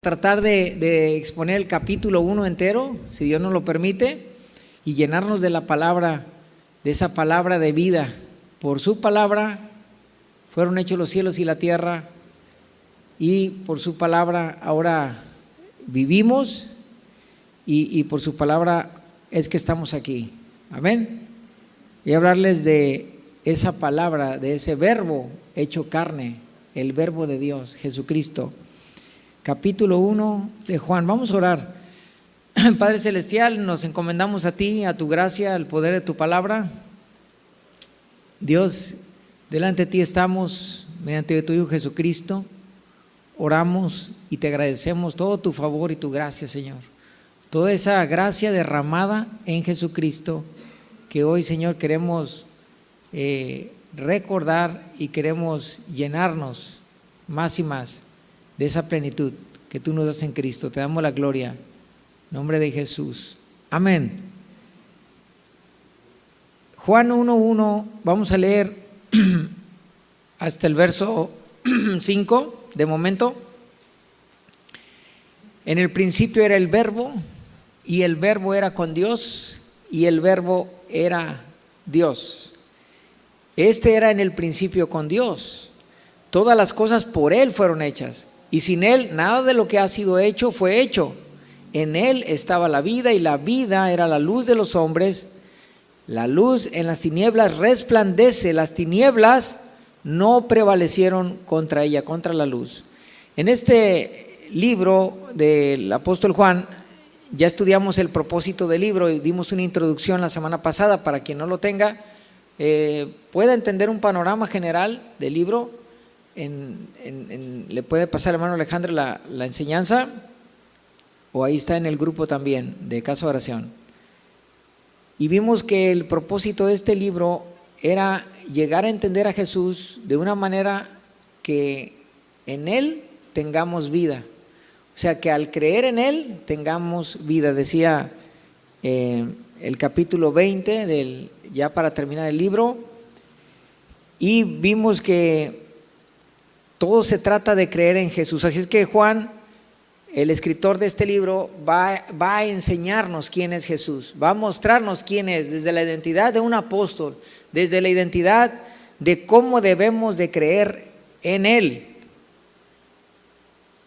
tratar de exponer el capítulo 1 entero, si Dios nos lo permite, y llenarnos de la palabra, de esa palabra de vida. Por su palabra fueron hechos los cielos y la tierra, y por su palabra ahora vivimos, y por su palabra es que estamos aquí. Amén. Y hablarles de esa palabra, de ese verbo hecho carne, el verbo de Dios, Jesucristo. Capítulo 1 de Juan. Vamos a orar. Padre Celestial, nos encomendamos a ti, a tu gracia, al poder de tu palabra. Dios, delante de ti estamos, mediante tu Hijo Jesucristo, oramos y te agradecemos todo tu favor y tu gracia, Señor. Toda esa gracia derramada en Jesucristo, que hoy, Señor, queremos recordar y queremos llenarnos más y más de esa plenitud que tú nos das en Cristo. Te damos la gloria, en nombre de Jesús. Amén. Juan 1:1, vamos a leer hasta el verso 5 de momento. En el principio era el verbo, y el verbo era con Dios, y el verbo era Dios. Este era en el principio con Dios. Todas las cosas por Él fueron hechas, y sin Él nada de lo que ha sido hecho fue hecho. En Él estaba la vida, y la vida era la luz de los hombres. La luz en las tinieblas resplandece, las tinieblas no prevalecieron contra ella, contra la luz. En este libro del apóstol Juan, ya estudiamos el propósito del libro y dimos una introducción la semana pasada. Para quien no lo tenga, pueda entender un panorama general del libro. Le puede pasar al hermano Alejandro la enseñanza, o ahí está en el grupo también de Casa de Oración. Y vimos que el propósito de este libro era llegar a entender a Jesús de una manera que en Él tengamos vida. O sea, que al creer en Él tengamos vida. Decía el capítulo 20, ya para terminar el libro, y vimos que todo se trata de creer en Jesús. Así es que Juan, el escritor de este libro, va a enseñarnos quién es Jesús, va a mostrarnos quién es, desde la identidad de un apóstol, desde la identidad de cómo debemos de creer en Él.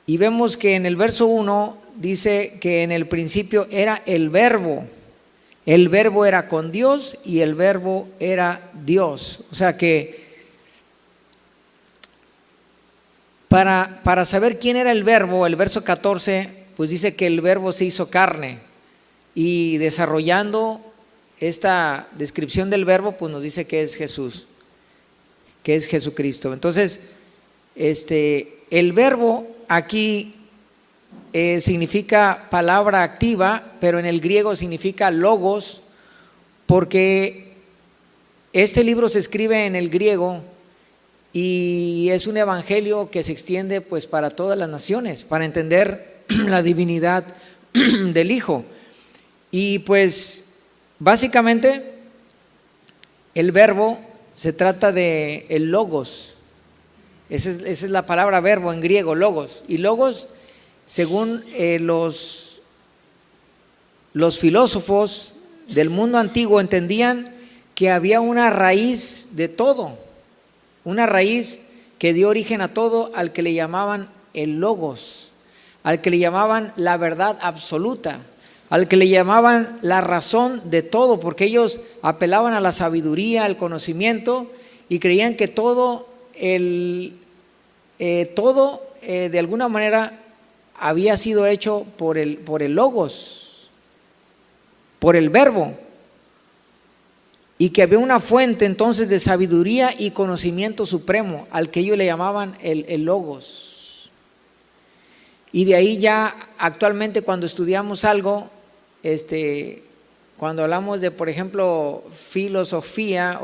Y vemos que en el verso 1 dice que en el principio era el verbo era con Dios y el verbo era Dios. O sea que para saber quién era el verso 14, pues dice que el verbo se hizo carne, y desarrollando esta descripción del verbo, pues nos dice que es Jesús, que es Jesucristo. Entonces, el verbo aquí significa palabra activa, pero en el griego significa logos, porque este libro se escribe en el griego y es un evangelio que se extiende pues para todas las naciones, para entender la divinidad del Hijo. Y pues básicamente el verbo se trata de el logos. Esa es la palabra verbo en griego, logos. Y logos, según los filósofos del mundo antiguo, entendían que había una raíz de todo, una raíz que dio origen a todo, al que le llamaban el logos, al que le llamaban la verdad absoluta, al que le llamaban la razón de todo, porque ellos apelaban a la sabiduría, al conocimiento, y creían que todo de alguna manera había sido hecho por el logos, por el verbo, y que había una fuente entonces de sabiduría y conocimiento supremo, al que ellos le llamaban el logos. Y de ahí ya actualmente, cuando estudiamos algo, cuando hablamos de, por ejemplo, filosofía,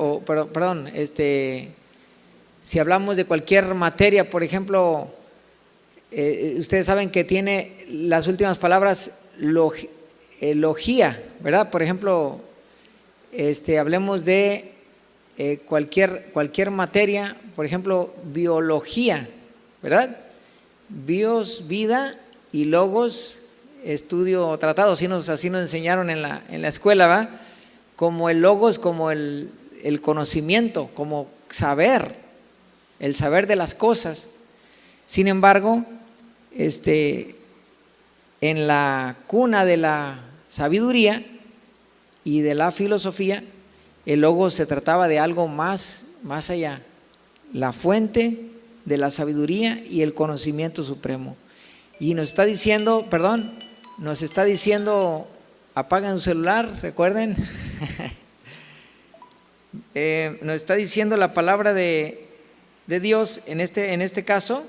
si hablamos de cualquier materia, por ejemplo, ustedes saben que tiene las últimas palabras logía, ¿verdad? Por ejemplo, hablemos de cualquier materia, por ejemplo, biología, ¿verdad? Bios, vida, y logos, estudio o tratado, así nos enseñaron en la escuela, ¿va? Como el logos, como el conocimiento, como saber, el saber de las cosas. Sin embargo, en la cuna de la sabiduría y de la filosofía, el logos se trataba de algo más allá, la fuente de la sabiduría y el conocimiento supremo. Y nos está diciendo, apaguen su celular, recuerden, nos está diciendo la palabra de Dios en este caso,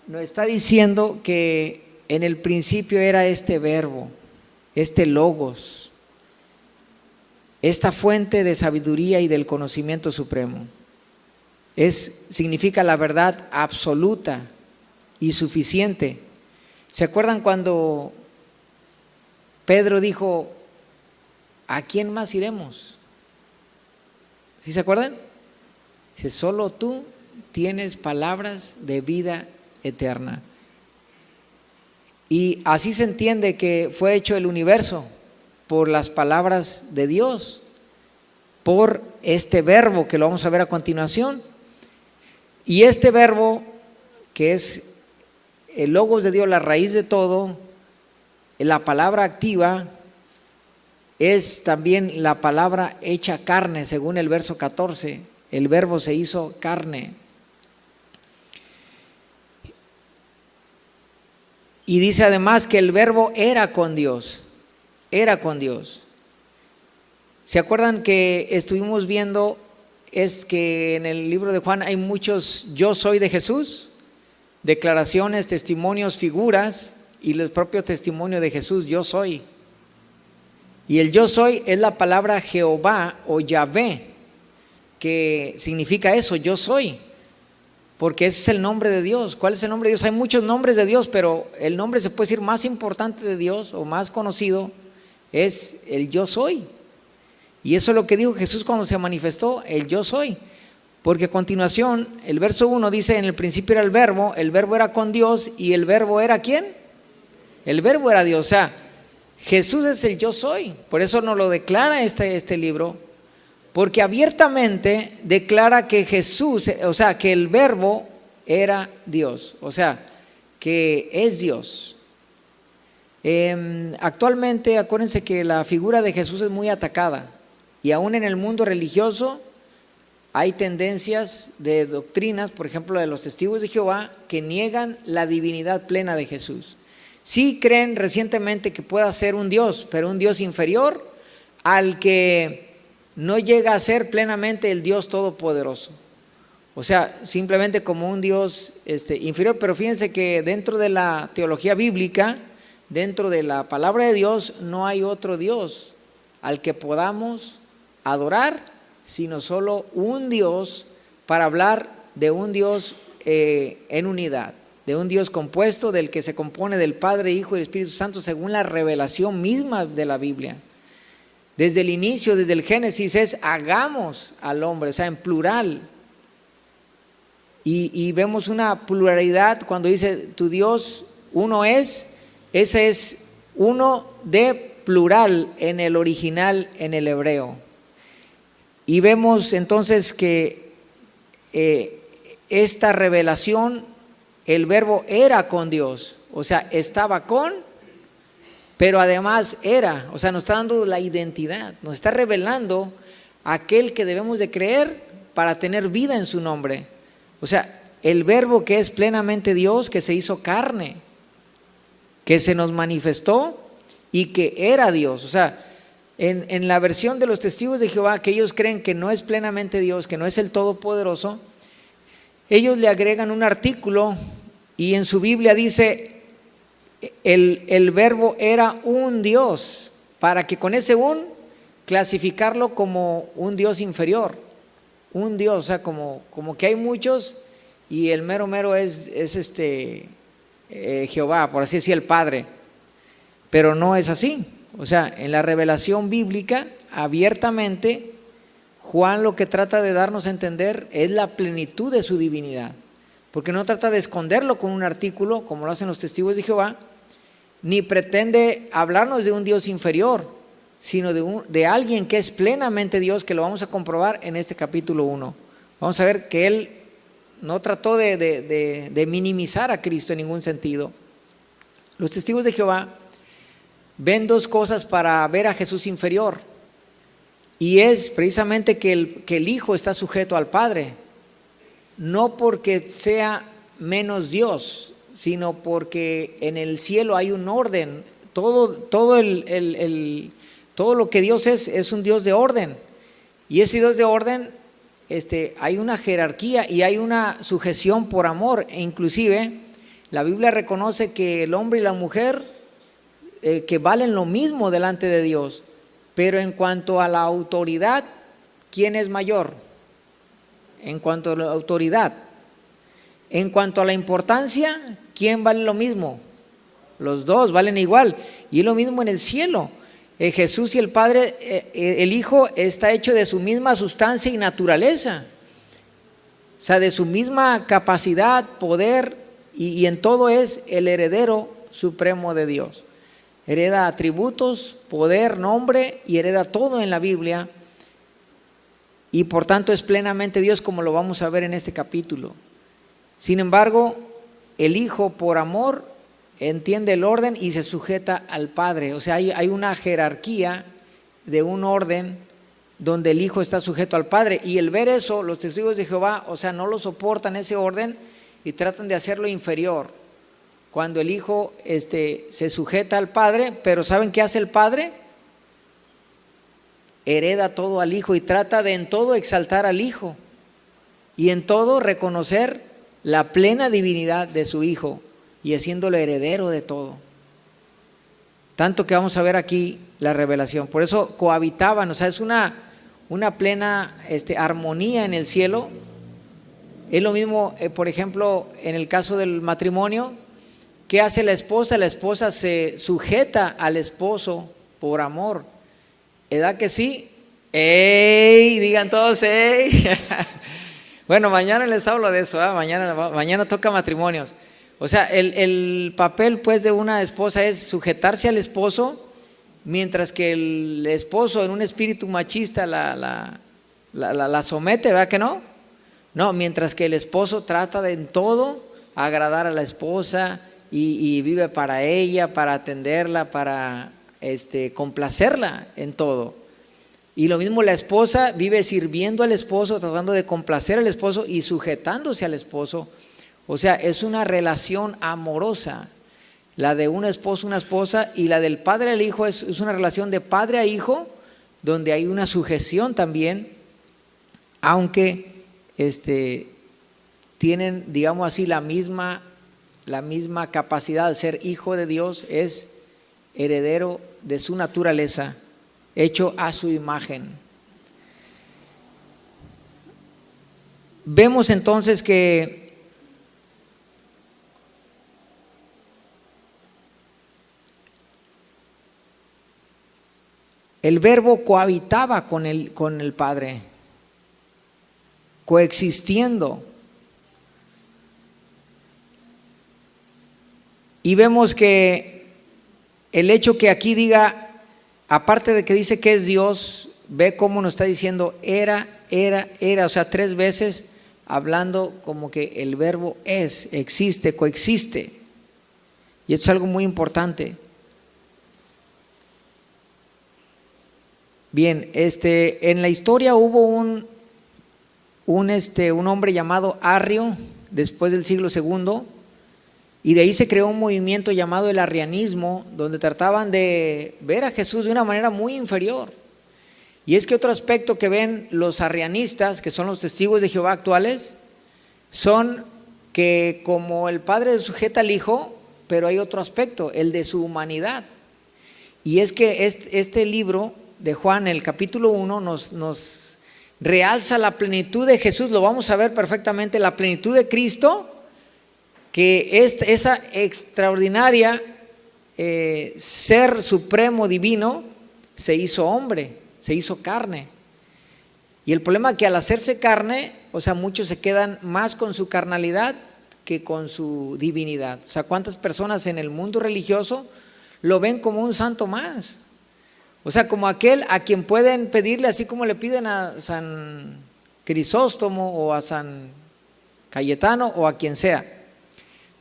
nos está diciendo que en el principio era este verbo, este logos, esta fuente de sabiduría y del conocimiento supremo. Significa la verdad absoluta y suficiente. ¿Se acuerdan cuando Pedro dijo, ¿a quién más iremos? ¿Sí se acuerdan? Dice, solo tú tienes palabras de vida eterna. Y así se entiende que fue hecho el universo por las palabras de Dios, por este verbo que lo vamos a ver a continuación. Y este verbo, que es el logos de Dios, la raíz de todo, la palabra activa, es también la palabra hecha carne, según el verso 14. El verbo se hizo carne. Y dice además que el verbo era con Dios. Era con Dios. ¿Se acuerdan que estuvimos viendo? Es que en el libro de Juan hay muchos yo soy de Jesús, declaraciones, testimonios, figuras, y el propio testimonio de Jesús, yo soy. Y el yo soy es la palabra Jehová o Yahvé, que significa eso, yo soy, porque ese es el nombre de Dios. ¿Cuál es el nombre de Dios? Hay muchos nombres de Dios, pero el nombre, se puede decir, más importante de Dios o más conocido es el yo soy. Y eso es lo que dijo Jesús cuando se manifestó, el yo soy. Porque a continuación, el verso 1 dice, en el principio era el verbo era con Dios, y el verbo era ¿quién? El verbo era Dios. O sea, Jesús es el yo soy. Por eso nos lo declara este libro, porque abiertamente declara que Jesús, o sea, que el verbo era Dios, o sea, que es Dios. Actualmente, acuérdense que la figura de Jesús es muy atacada. Y aún en el mundo religioso hay tendencias de doctrinas, por ejemplo, de los testigos de Jehová, que niegan la divinidad plena de Jesús. Sí creen recientemente que pueda ser un Dios, pero un Dios inferior al que no llega a ser plenamente el Dios todopoderoso. O sea, simplemente como un Dios inferior. Pero fíjense que dentro de la teología bíblica, dentro de la palabra de Dios, no hay otro Dios al que podamos adorar, sino solo un Dios, para hablar de un Dios en unidad, de un Dios compuesto, del que se compone del Padre, Hijo y Espíritu Santo, según la revelación misma de la Biblia. Desde el inicio, desde el Génesis, es hagamos al hombre, o sea, en plural. Y vemos una pluralidad cuando dice tu Dios uno es, ese es uno de plural en el original, en el hebreo. Y vemos entonces que esta revelación, el verbo era con Dios, o sea, estaba con, pero además era, o sea, nos está dando la identidad, nos está revelando aquel que debemos de creer para tener vida en su nombre. O sea, el verbo que es plenamente Dios, que se hizo carne, que se nos manifestó y que era Dios. O sea, en la versión de los testigos de Jehová, que ellos creen que no es plenamente Dios, que no es el Todopoderoso, ellos le agregan un artículo y en su Biblia dice el verbo era un Dios, para que con ese un clasificarlo como un Dios inferior, un Dios, o sea, como que hay muchos y el mero es Jehová, por así decir, el Padre, pero no es así. O sea, en la revelación bíblica, abiertamente, Juan lo que trata de darnos a entender es la plenitud de su divinidad. porque no trata de esconderlo con un artículo, como lo hacen los testigos de Jehová, ni pretende hablarnos de un Dios inferior, sino de alguien que es plenamente Dios, que lo vamos a comprobar en este capítulo 1. Vamos a ver que él no trató de minimizar a Cristo en ningún sentido. Los testigos de Jehová ven dos cosas para ver a Jesús inferior, y es precisamente que el Hijo está sujeto al Padre, no porque sea menos Dios, sino porque en el cielo hay un orden. Todo lo que Dios es un Dios de orden, y ese Dios de orden, hay una jerarquía y hay una sujeción por amor, e inclusive la Biblia reconoce que el hombre y la mujer que valen lo mismo delante de Dios, pero en cuanto a la autoridad, ¿quién es mayor? En cuanto a la autoridad. En cuanto a la importancia, ¿quién vale lo mismo? Los dos valen igual, y es lo mismo en el cielo. Jesús y el Padre, el Hijo está hecho de su misma sustancia y naturaleza, o sea, de su misma capacidad, poder, y en todo es el heredero supremo de Dios. Hereda atributos, poder, nombre, y hereda todo en la Biblia, y por tanto es plenamente Dios, como lo vamos a ver en este capítulo. Sin embargo, el Hijo, por amor, entiende el orden y se sujeta al Padre. O sea, hay una jerarquía de un orden donde el Hijo está sujeto al Padre, y el ver eso, los testigos de Jehová, o sea, no lo soportan ese orden y tratan de hacerlo inferior, cuando el Hijo se sujeta al Padre. Pero ¿saben qué hace el Padre? Hereda todo al Hijo y trata de en todo exaltar al Hijo, y en todo reconocer la plena divinidad de su Hijo, y haciéndolo heredero de todo. Tanto que vamos a ver aquí la revelación. Por eso cohabitaban, o sea, es una plena armonía en el cielo. Es lo mismo, por ejemplo, en el caso del matrimonio. ¿Qué hace la esposa? La esposa se sujeta al esposo por amor. ¿Verdad que sí? ¡Ey! Digan todos ¡ey! Bueno, mañana les hablo de eso, ¿eh? Mañana toca matrimonios. O sea, el papel pues de una esposa es sujetarse al esposo, mientras que el esposo en un espíritu machista la somete, ¿verdad que no? No, mientras que el esposo trata de en todo agradar a la esposa, y vive para ella, para atenderla, para complacerla en todo. Y lo mismo la esposa vive sirviendo al esposo, tratando de complacer al esposo y sujetándose al esposo. O sea, es una relación amorosa, la de un esposo, una esposa, y la del padre al hijo es una relación de padre a hijo, donde hay una sujeción también, aunque tienen, digamos así, la misma capacidad de ser hijo de Dios, es heredero de su naturaleza, hecho a su imagen. Vemos entonces que el Verbo cohabitaba con el Padre, coexistiendo. Y vemos que el hecho que aquí diga, aparte de que dice que es Dios, ve cómo nos está diciendo era, o sea, 3 veces hablando como que el Verbo existe, coexiste. Y esto es algo muy importante. Bien, en la historia hubo un hombre llamado Arrio, después del siglo II, y de ahí se creó un movimiento llamado el arrianismo, donde trataban de ver a Jesús de una manera muy inferior. Y es que otro aspecto que ven los arrianistas, que son los testigos de Jehová actuales, son que como el Padre sujeta al Hijo, pero hay otro aspecto, el de su humanidad. Y es que este libro de Juan, el capítulo 1, nos realza la plenitud de Jesús. Lo vamos a ver perfectamente, la plenitud de Cristo, que esa extraordinaria ser supremo divino se hizo hombre, se hizo carne. Y el problema es que al hacerse carne, o sea, muchos se quedan más con su carnalidad que con su divinidad. O sea, ¿cuántas personas en el mundo religioso lo ven como un santo más? O sea, como aquel a quien pueden pedirle, así como le piden a San Crisóstomo o a San Cayetano o a quien sea,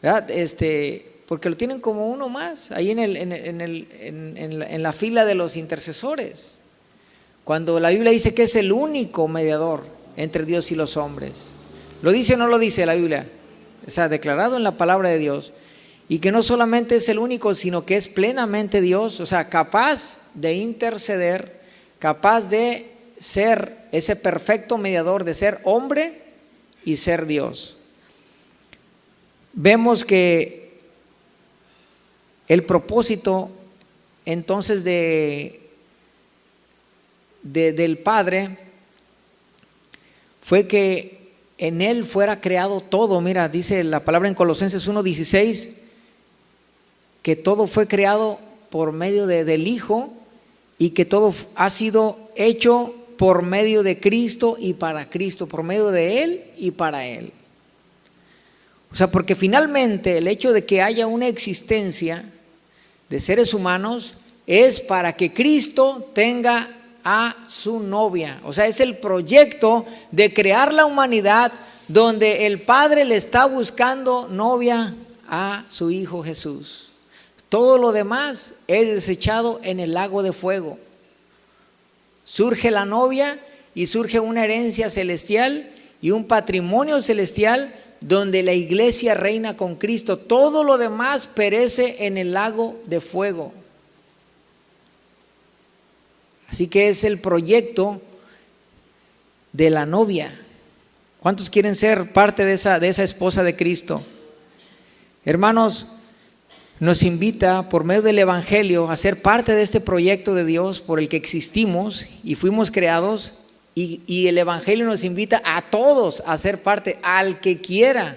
¿verdad? Porque lo tienen como uno más, ahí en la fila de los intercesores. Cuando la Biblia dice que es el único mediador entre Dios y los hombres. ¿Lo dice o no lo dice la Biblia? O sea, declarado en la palabra de Dios. Y que no solamente es el único, sino que es plenamente Dios, o sea, capaz de interceder, capaz de ser ese perfecto mediador, de ser hombre y ser Dios. Vemos que el propósito entonces del Padre fue que en Él fuera creado todo. Mira, dice la palabra en Colosenses 1:16, que todo fue creado por medio del Hijo y que todo ha sido hecho por medio de Cristo y para Cristo, por medio de Él y para Él. O sea, porque finalmente el hecho de que haya una existencia de seres humanos es para que Cristo tenga a su novia. O sea, es el proyecto de crear la humanidad donde el Padre le está buscando novia a su Hijo Jesús. Todo lo demás es desechado en el lago de fuego. Surge la novia y surge una herencia celestial y un patrimonio celestial donde la iglesia reina con Cristo. Todo lo demás perece en el lago de fuego. Así que es el proyecto de la novia. ¿Cuántos quieren ser parte de esa esposa de Cristo? Hermanos, nos invita por medio del Evangelio a ser parte de este proyecto de Dios por el que existimos y fuimos creados, y el Evangelio nos invita a todos a ser parte, al que quiera.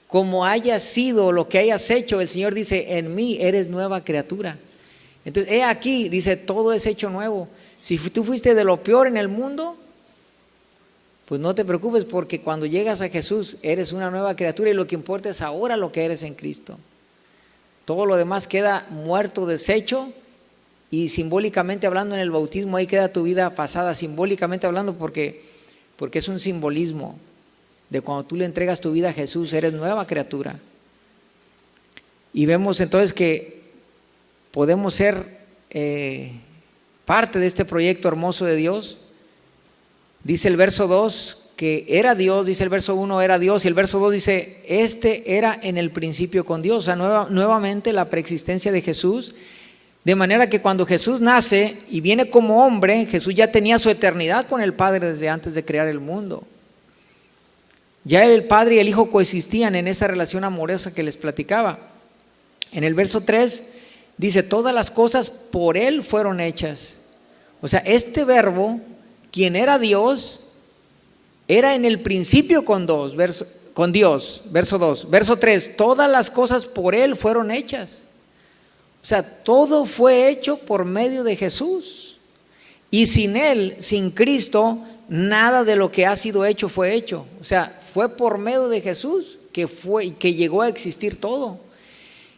Como hayas sido, lo que hayas hecho, el Señor dice: en mí eres nueva criatura. Entonces, he aquí, dice, todo es hecho nuevo. Si tú fuiste de lo peor en el mundo, pues no te preocupes, porque cuando llegas a Jesús eres una nueva criatura y lo que importa es ahora lo que eres en Cristo. Todo lo demás queda muerto, deshecho, y simbólicamente hablando, en el bautismo ahí queda tu vida pasada, simbólicamente hablando, porque es un simbolismo de cuando tú le entregas tu vida a Jesús, eres nueva criatura. Y vemos entonces que podemos ser parte de este proyecto hermoso de Dios. Dice el verso 2 que era Dios, dice el verso 1 era Dios, y el verso 2 dice era en el principio con Dios. O sea, nuevamente la preexistencia de Jesús, de manera que cuando Jesús nace y viene como hombre, Jesús ya tenía su eternidad con el Padre desde antes de crear el mundo. Ya el Padre y el Hijo coexistían en esa relación amorosa que les platicaba. En el verso 3 dice: todas las cosas por Él fueron hechas. O sea, este verbo, quien era Dios, era en el principio con Dios, verso 2. Verso 3, todas las cosas por Él fueron hechas. O sea, todo fue hecho por medio de Jesús. Y sin Él, sin Cristo, nada de lo que ha sido hecho fue hecho. O sea, fue por medio de Jesús que llegó a existir todo.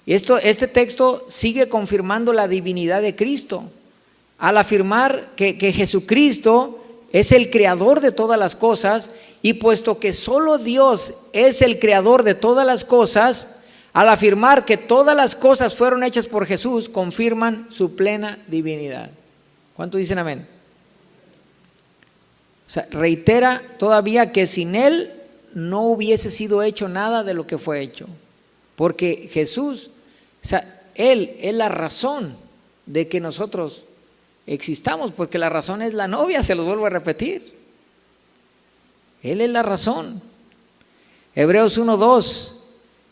Y este texto sigue confirmando la divinidad de Cristo al afirmar que Jesucristo es el creador de todas las cosas, y puesto que solo Dios es el creador de todas las cosas, al afirmar que todas las cosas fueron hechas por Jesús, confirman su plena divinidad. ¿Cuántos dicen amén? O sea, reitera todavía que sin Él no hubiese sido hecho nada de lo que fue hecho, porque Jesús, o sea, Él es la razón de que nosotros existamos, porque la razón es la novia, se los vuelvo a repetir. Él es la razón. Hebreos 1:2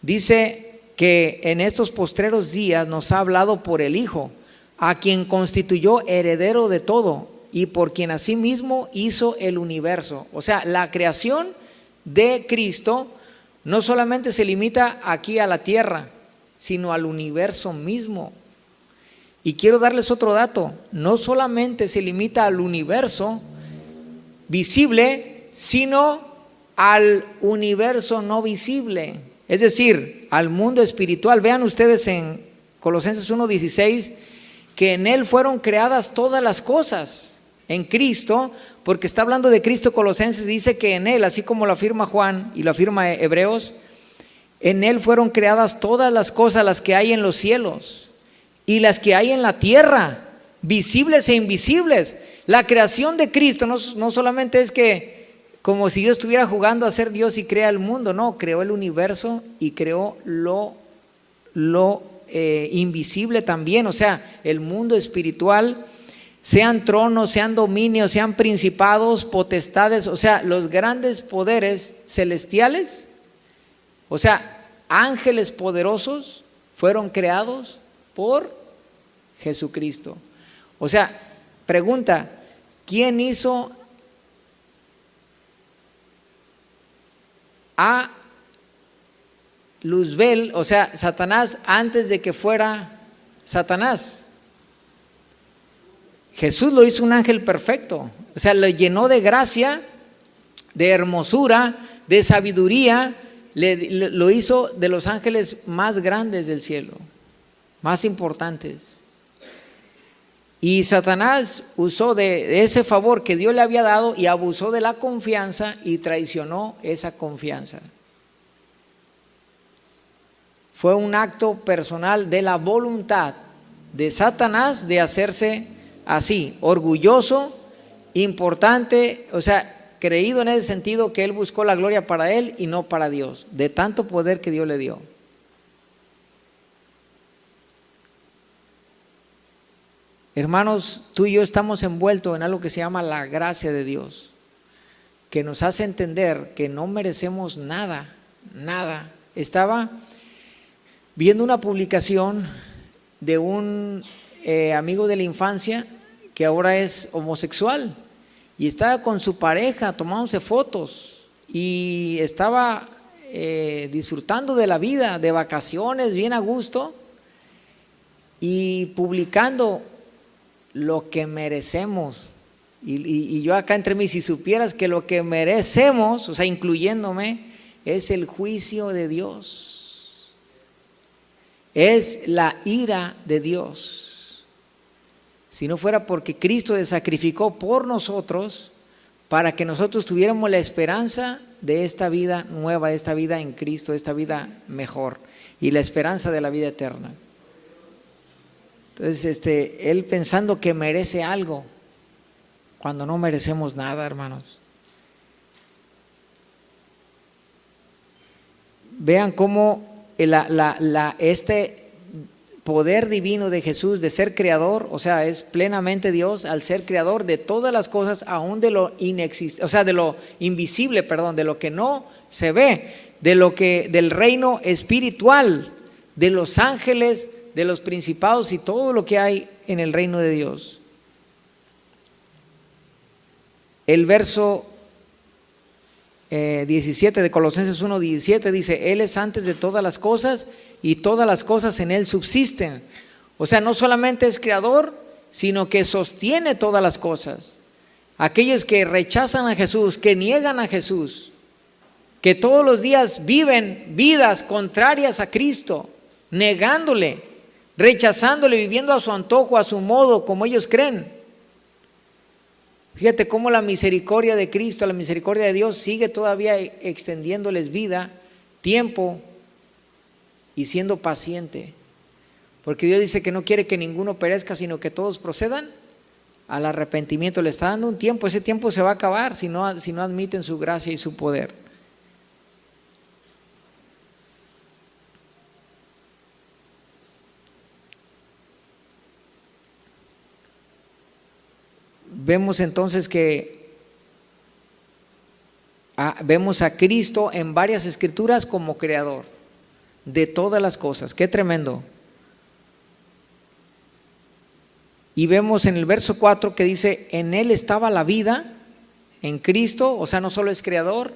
dice que en estos postreros días nos ha hablado por el Hijo, a quien constituyó heredero de todo y por quien asimismo hizo el universo. O sea, la creación de Cristo no solamente se limita aquí a la tierra, sino al universo mismo. Y quiero darles otro dato: no solamente se limita al universo visible, sino al universo no visible, es decir, al mundo espiritual. Vean ustedes en Colosenses 1:16 que en Él fueron creadas todas las cosas, en Cristo, porque está hablando de Cristo. Colosenses dice que en Él, así como lo afirma Juan y lo afirma Hebreos, en Él fueron creadas todas las cosas, las que hay en los cielos y las que hay en la tierra, visibles e invisibles. La creación de Cristo no solamente es que como si Dios estuviera jugando a ser Dios y crea el mundo, no, creó el universo y creó lo invisible también, o sea, el mundo espiritual, sean tronos, sean dominios, sean principados, potestades, o sea, los grandes poderes celestiales, o sea, ángeles poderosos fueron creados por Jesucristo. O sea, pregunta, ¿quién hizo a Luzbel, o sea, Satanás, antes de que fuera Satanás? Jesús lo hizo un ángel perfecto, o sea, lo llenó de gracia, de hermosura, de sabiduría, lo hizo de los ángeles más grandes del cielo, más importantes. Y Satanás usó de ese favor que Dios le había dado y abusó de la confianza y traicionó esa confianza. Fue un acto personal de la voluntad de Satanás de hacerse así, orgulloso, importante, o sea, creído en ese sentido que él buscó la gloria para él y no para Dios, de tanto poder que Dios le dio. Hermanos, tú y yo estamos envueltos en algo que se llama la gracia de Dios, que nos hace entender que no merecemos nada, nada. Estaba viendo una publicación de un amigo de la infancia que ahora es homosexual y estaba con su pareja tomándose fotos y estaba disfrutando de la vida, de vacaciones, bien a gusto, y publicando lo que merecemos. Y yo acá entre mí, si supieras que lo que merecemos, o sea, incluyéndome, es el juicio de Dios, es la ira de Dios. Si no fuera porque Cristo se sacrificó por nosotros para que nosotros tuviéramos la esperanza de esta vida nueva, de esta vida en Cristo, de esta vida mejor y la esperanza de la vida eterna. Entonces, él pensando que merece algo, cuando no merecemos nada, hermanos. Vean cómo este poder divino de Jesús de ser creador, o sea, es plenamente Dios al ser creador de todas las cosas, aún de lo inexistente, o sea, de lo invisible, perdón, de lo que no se ve, del reino espiritual, de los ángeles, de los principados y todo lo que hay en el reino de Dios. El verso 17 de Colosenses 1:17 dice: Él es antes de todas las cosas y todas las cosas en Él subsisten. O sea, no solamente es creador, sino que sostiene todas las cosas. Aquellos que rechazan a Jesús, que niegan a Jesús, que todos los días viven vidas contrarias a Cristo, negándole, rechazándole, viviendo a su antojo, a su modo, como ellos creen. Fíjate cómo la misericordia de Cristo, la misericordia de Dios sigue todavía extendiéndoles vida, tiempo y siendo paciente. Porque Dios dice que no quiere que ninguno perezca, sino que todos procedan al arrepentimiento. Le está dando un tiempo, ese tiempo se va a acabar si no admiten su gracia y su poder. Vemos entonces que vemos a Cristo en varias escrituras como creador de todas las cosas. Qué tremendo. Y vemos en el verso 4 que dice: en Él estaba la vida, en Cristo, o sea, no solo es creador,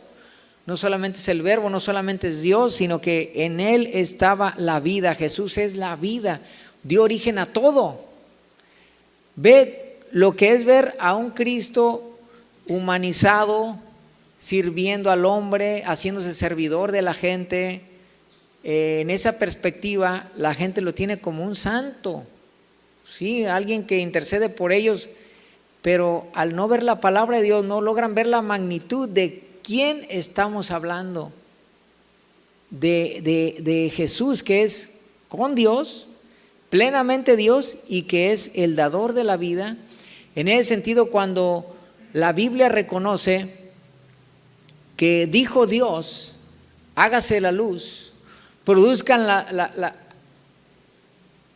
no solamente es el verbo, no solamente es Dios, sino que en Él estaba la vida. Jesús es la vida, dio origen a todo. Ve lo que es ver a un Cristo humanizado, sirviendo al hombre, haciéndose servidor de la gente. En esa perspectiva, la gente lo tiene como un santo, sí, alguien que intercede por ellos, pero al no ver la palabra de Dios, no logran ver la magnitud de quién estamos hablando, de Jesús, que es con Dios, plenamente Dios, y que es el dador de la vida. En ese sentido, cuando la Biblia reconoce que dijo Dios, hágase la luz, produzcan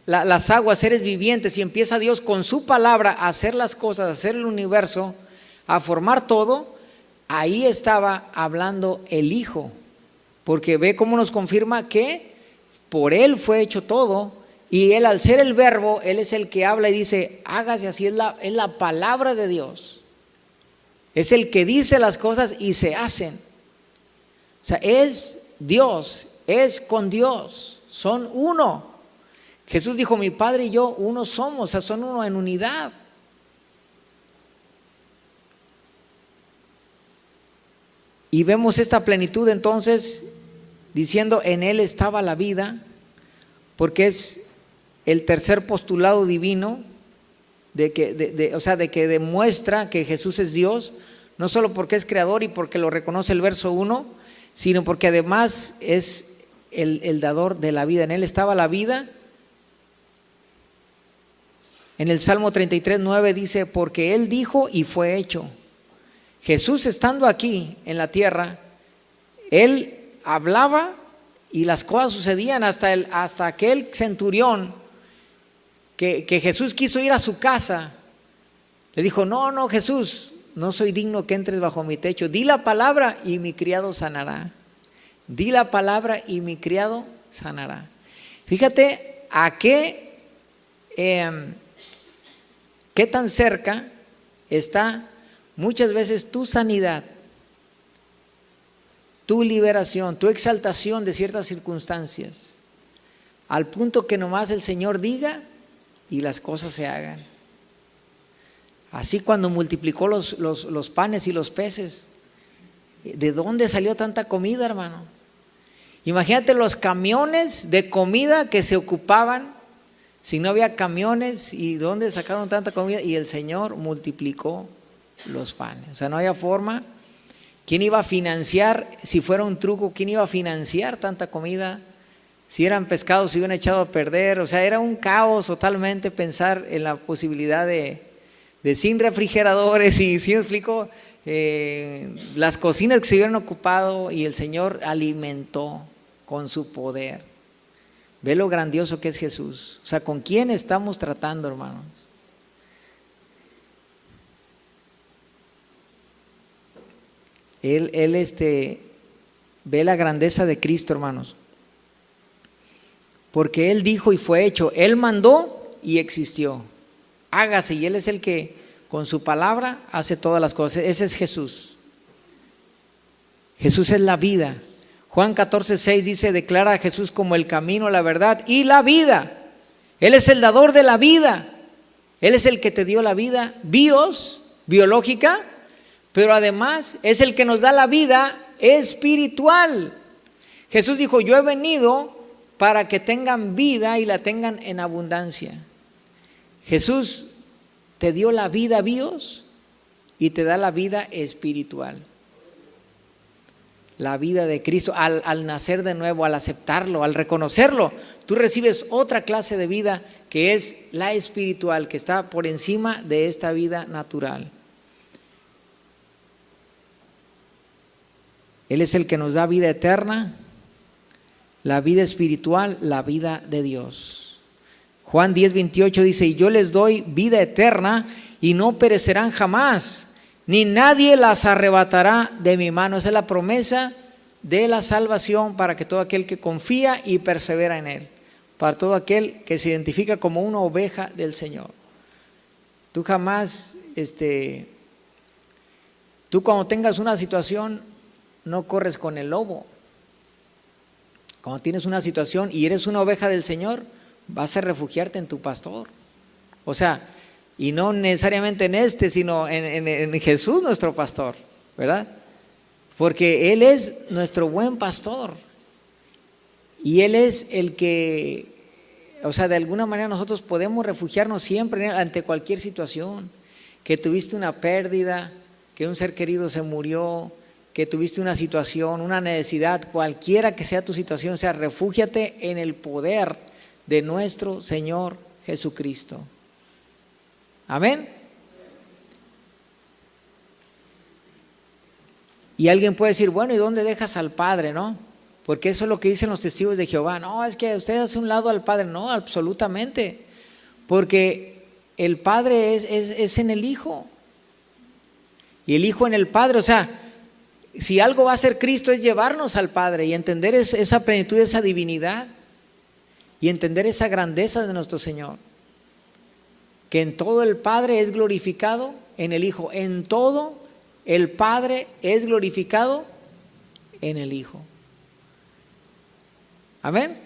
las aguas, seres vivientes, y empieza Dios con su palabra a hacer las cosas, a hacer el universo, a formar todo, ahí estaba hablando el Hijo, porque ve cómo nos confirma que por Él fue hecho todo, y Él, al ser el Verbo, Él es el que habla y dice, hágase así, es la palabra de Dios, es el que dice las cosas y se hacen. O sea, es Dios, es con Dios, son uno. Jesús dijo, mi Padre y yo uno somos, o sea, son uno en unidad. Y vemos esta plenitud entonces diciendo, en Él estaba la vida, porque es el tercer postulado divino de que demuestra que Jesús es Dios, no solo porque es creador y porque lo reconoce el verso 1, sino porque además es el dador de la vida. En Él estaba la vida. En el Salmo 33:9 dice, porque Él dijo y fue hecho. Jesús, estando aquí en la tierra, Él hablaba y las cosas sucedían. Hasta aquel centurión que Jesús quiso ir a su casa, le dijo, no Jesús, no soy digno que entres bajo mi techo, di la palabra y mi criado sanará. Di la palabra y mi criado sanará. Fíjate a qué tan cerca está muchas veces tu sanidad, tu liberación, tu exaltación de ciertas circunstancias, al punto que nomás el Señor diga y las cosas se hagan. Así cuando multiplicó los panes y los peces, ¿de dónde salió tanta comida, hermano? Imagínate los camiones de comida que se ocupaban. Si no había camiones, ¿y dónde sacaron tanta comida? Y el Señor multiplicó los panes. O sea, no había forma. ¿Quién iba a financiar? Si fuera un truco, ¿quién iba a financiar tanta comida? Si eran pescados, se iban echado a perder. O sea, era un caos totalmente pensar en la posibilidad de sin refrigeradores. Y si me explico, las cocinas que se hubieran ocupado, y el Señor alimentó con su poder. Ve lo grandioso que es Jesús. O sea, ¿con quién estamos tratando, hermanos? Él ve la grandeza de Cristo, hermanos. Porque Él dijo y fue hecho. Él mandó y existió. Hágase, y Él es el que con su palabra hace todas las cosas. Ese es Jesús. Jesús es la vida. Juan 14:6 dice, declara a Jesús como el camino, la verdad y la vida. Él es el dador de la vida. Él es el que te dio la vida biológica, pero además es el que nos da la vida espiritual. Jesús dijo, yo he venido para que tengan vida y la tengan en abundancia. Jesús te dio la vida bios y te da la vida espiritual. La vida de Cristo, al nacer de nuevo, al aceptarlo, al reconocerlo, tú recibes otra clase de vida que es la espiritual, que está por encima de esta vida natural. Él es el que nos da vida eterna, la vida espiritual, la vida de Dios. Juan 10:28 dice, y yo les doy vida eterna y no perecerán jamás, ni nadie las arrebatará de mi mano. Esa es la promesa de la salvación para que todo aquel que confía y persevera en Él, para todo aquel que se identifica como una oveja del Señor. Tú jamás, tú cuando tengas una situación, no corres con el lobo. Cuando tienes una situación y eres una oveja del Señor, vas a refugiarte en tu pastor. O sea, y no necesariamente en sino en Jesús nuestro pastor, ¿verdad? porque Él es nuestro buen pastor y Él es el que, o sea, de alguna manera nosotros podemos refugiarnos siempre en Él ante cualquier situación. Que tuviste una pérdida, que un ser querido se murió, que tuviste una situación, una necesidad, cualquiera que sea tu situación, o sea, refúgiate en el poder de nuestro Señor Jesucristo. Amén. Y alguien puede decir, bueno, ¿y dónde dejas al Padre, no? Porque eso es lo que dicen los testigos de Jehová. No, es que usted hace un lado al Padre. No, absolutamente. Porque el Padre es en el Hijo. Y el Hijo en el Padre. O sea, si algo va a hacer Cristo es llevarnos al Padre y entender esa plenitud, esa divinidad. Y entender esa grandeza de nuestro Señor. Que en todo el Padre es glorificado en el Hijo. En todo el Padre es glorificado en el Hijo. Amén.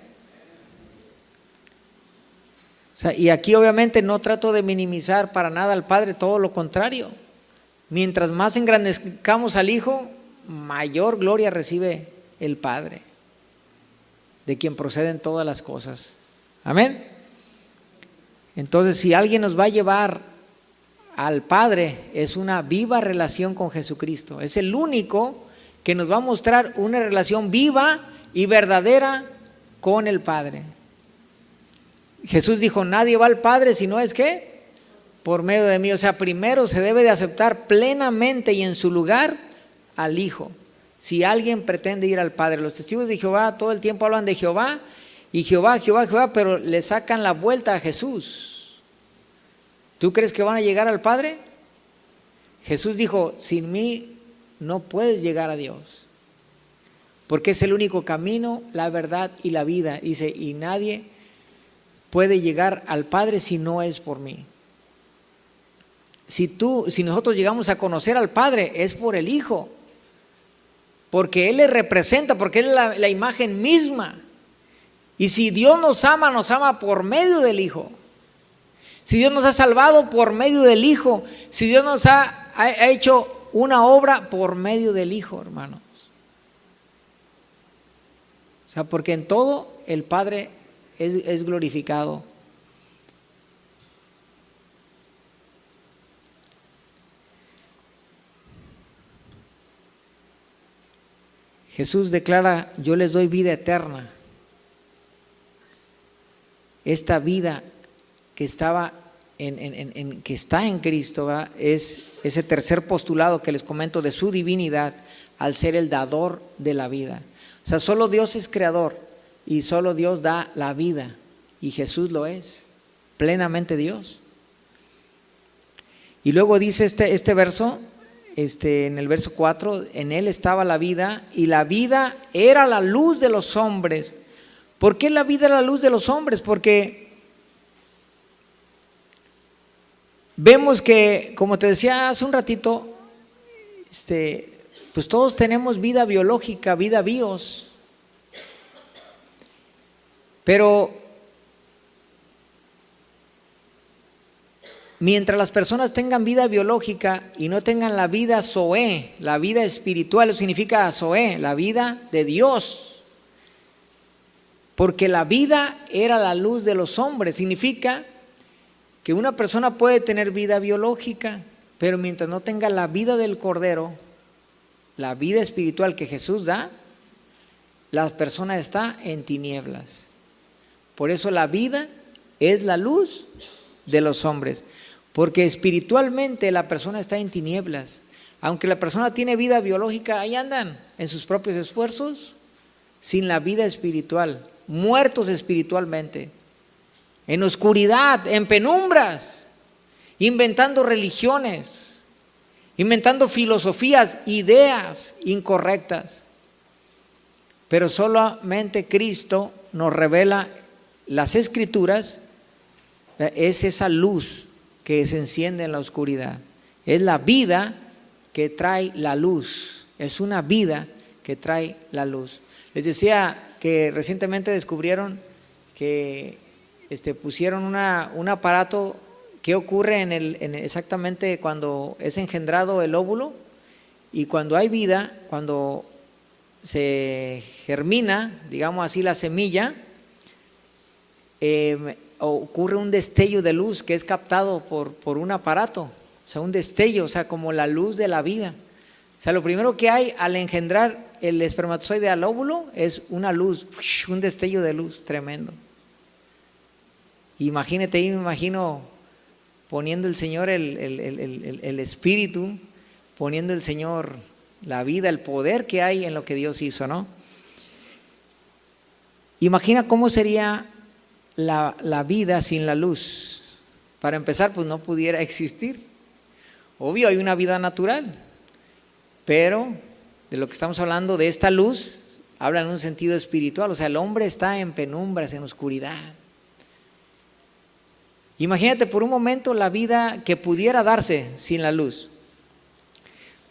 O sea, y aquí obviamente no trato de minimizar para nada al Padre, todo lo contrario. Mientras más engrandezcamos al Hijo, mayor gloria recibe el Padre, de quien proceden todas las cosas. Amén. Entonces, si alguien nos va a llevar al Padre, es una viva relación con Jesucristo. Es el único que nos va a mostrar una relación viva y verdadera con el Padre. Jesús dijo, nadie va al Padre si no es ¿qué? Por medio de mí. O sea, primero se debe de aceptar plenamente y en su lugar al Hijo. Si alguien pretende ir al Padre, los testigos de Jehová todo el tiempo hablan de Jehová y Jehová, Jehová, Jehová, pero le sacan la vuelta a Jesús. ¿Tú crees que van a llegar al Padre? Jesús dijo, sin mí no puedes llegar a Dios, porque es el único camino, la verdad y la vida. Dice, y nadie puede llegar al Padre si no es por mí. Si nosotros llegamos a conocer al Padre, es por el Hijo, porque Él le representa, porque Él es la imagen misma. Y si Dios nos ama por medio del Hijo. Si Dios nos ha salvado por medio del Hijo, si Dios nos ha hecho una obra por medio del Hijo, hermanos. O sea, porque en todo el Padre es glorificado. Jesús declara, yo les doy vida eterna. Esta vida que está en Cristo, ¿verdad? Es ese tercer postulado que les comento de su divinidad al ser el dador de la vida. O sea, solo Dios es creador y solo Dios da la vida y Jesús lo es, plenamente Dios. Y luego dice este verso, en el verso 4, en Él estaba la vida y la vida era la luz de los hombres. ¿Por qué la vida era la luz de los hombres? Porque vemos que, como te decía hace un ratito, pues todos tenemos vida biológica, vida bios. Pero mientras las personas tengan vida biológica y no tengan la vida zoé, la vida espiritual, eso significa zoé, la vida de Dios. Porque la vida era la luz de los hombres, significa que una persona puede tener vida biológica, pero mientras no tenga la vida del Cordero, la vida espiritual que Jesús da, la persona está en tinieblas. Por eso la vida es la luz de los hombres, porque espiritualmente la persona está en tinieblas. Aunque la persona tiene vida biológica, ahí andan en sus propios esfuerzos, sin la vida espiritual, muertos espiritualmente, en oscuridad, en penumbras, inventando religiones, inventando filosofías, ideas incorrectas. Pero solamente Cristo nos revela las Escrituras, es esa luz que se enciende en la oscuridad. Es la vida que trae la luz, es una vida que trae la luz. Les decía que recientemente descubrieron que pusieron un aparato que ocurre exactamente cuando es engendrado el óvulo, Y cuando hay vida, cuando se germina, digamos así, la semilla, ocurre un destello de luz que es captado por un aparato, o sea, un destello, o sea, como la luz de la vida. O sea, lo primero que hay al engendrar el espermatozoide al óvulo es una luz, un destello de luz tremendo. Imagínate, ahí me imagino poniendo el Señor el espíritu, poniendo el Señor la vida, el poder que hay en lo que Dios hizo, ¿no? Imagina cómo sería la vida sin la luz. Para empezar, pues no pudiera existir. Obvio, hay una vida natural, pero de lo que estamos hablando, de esta luz, habla en un sentido espiritual. O sea, el hombre está en penumbras, en oscuridad. Imagínate por un momento la vida que pudiera darse sin la luz.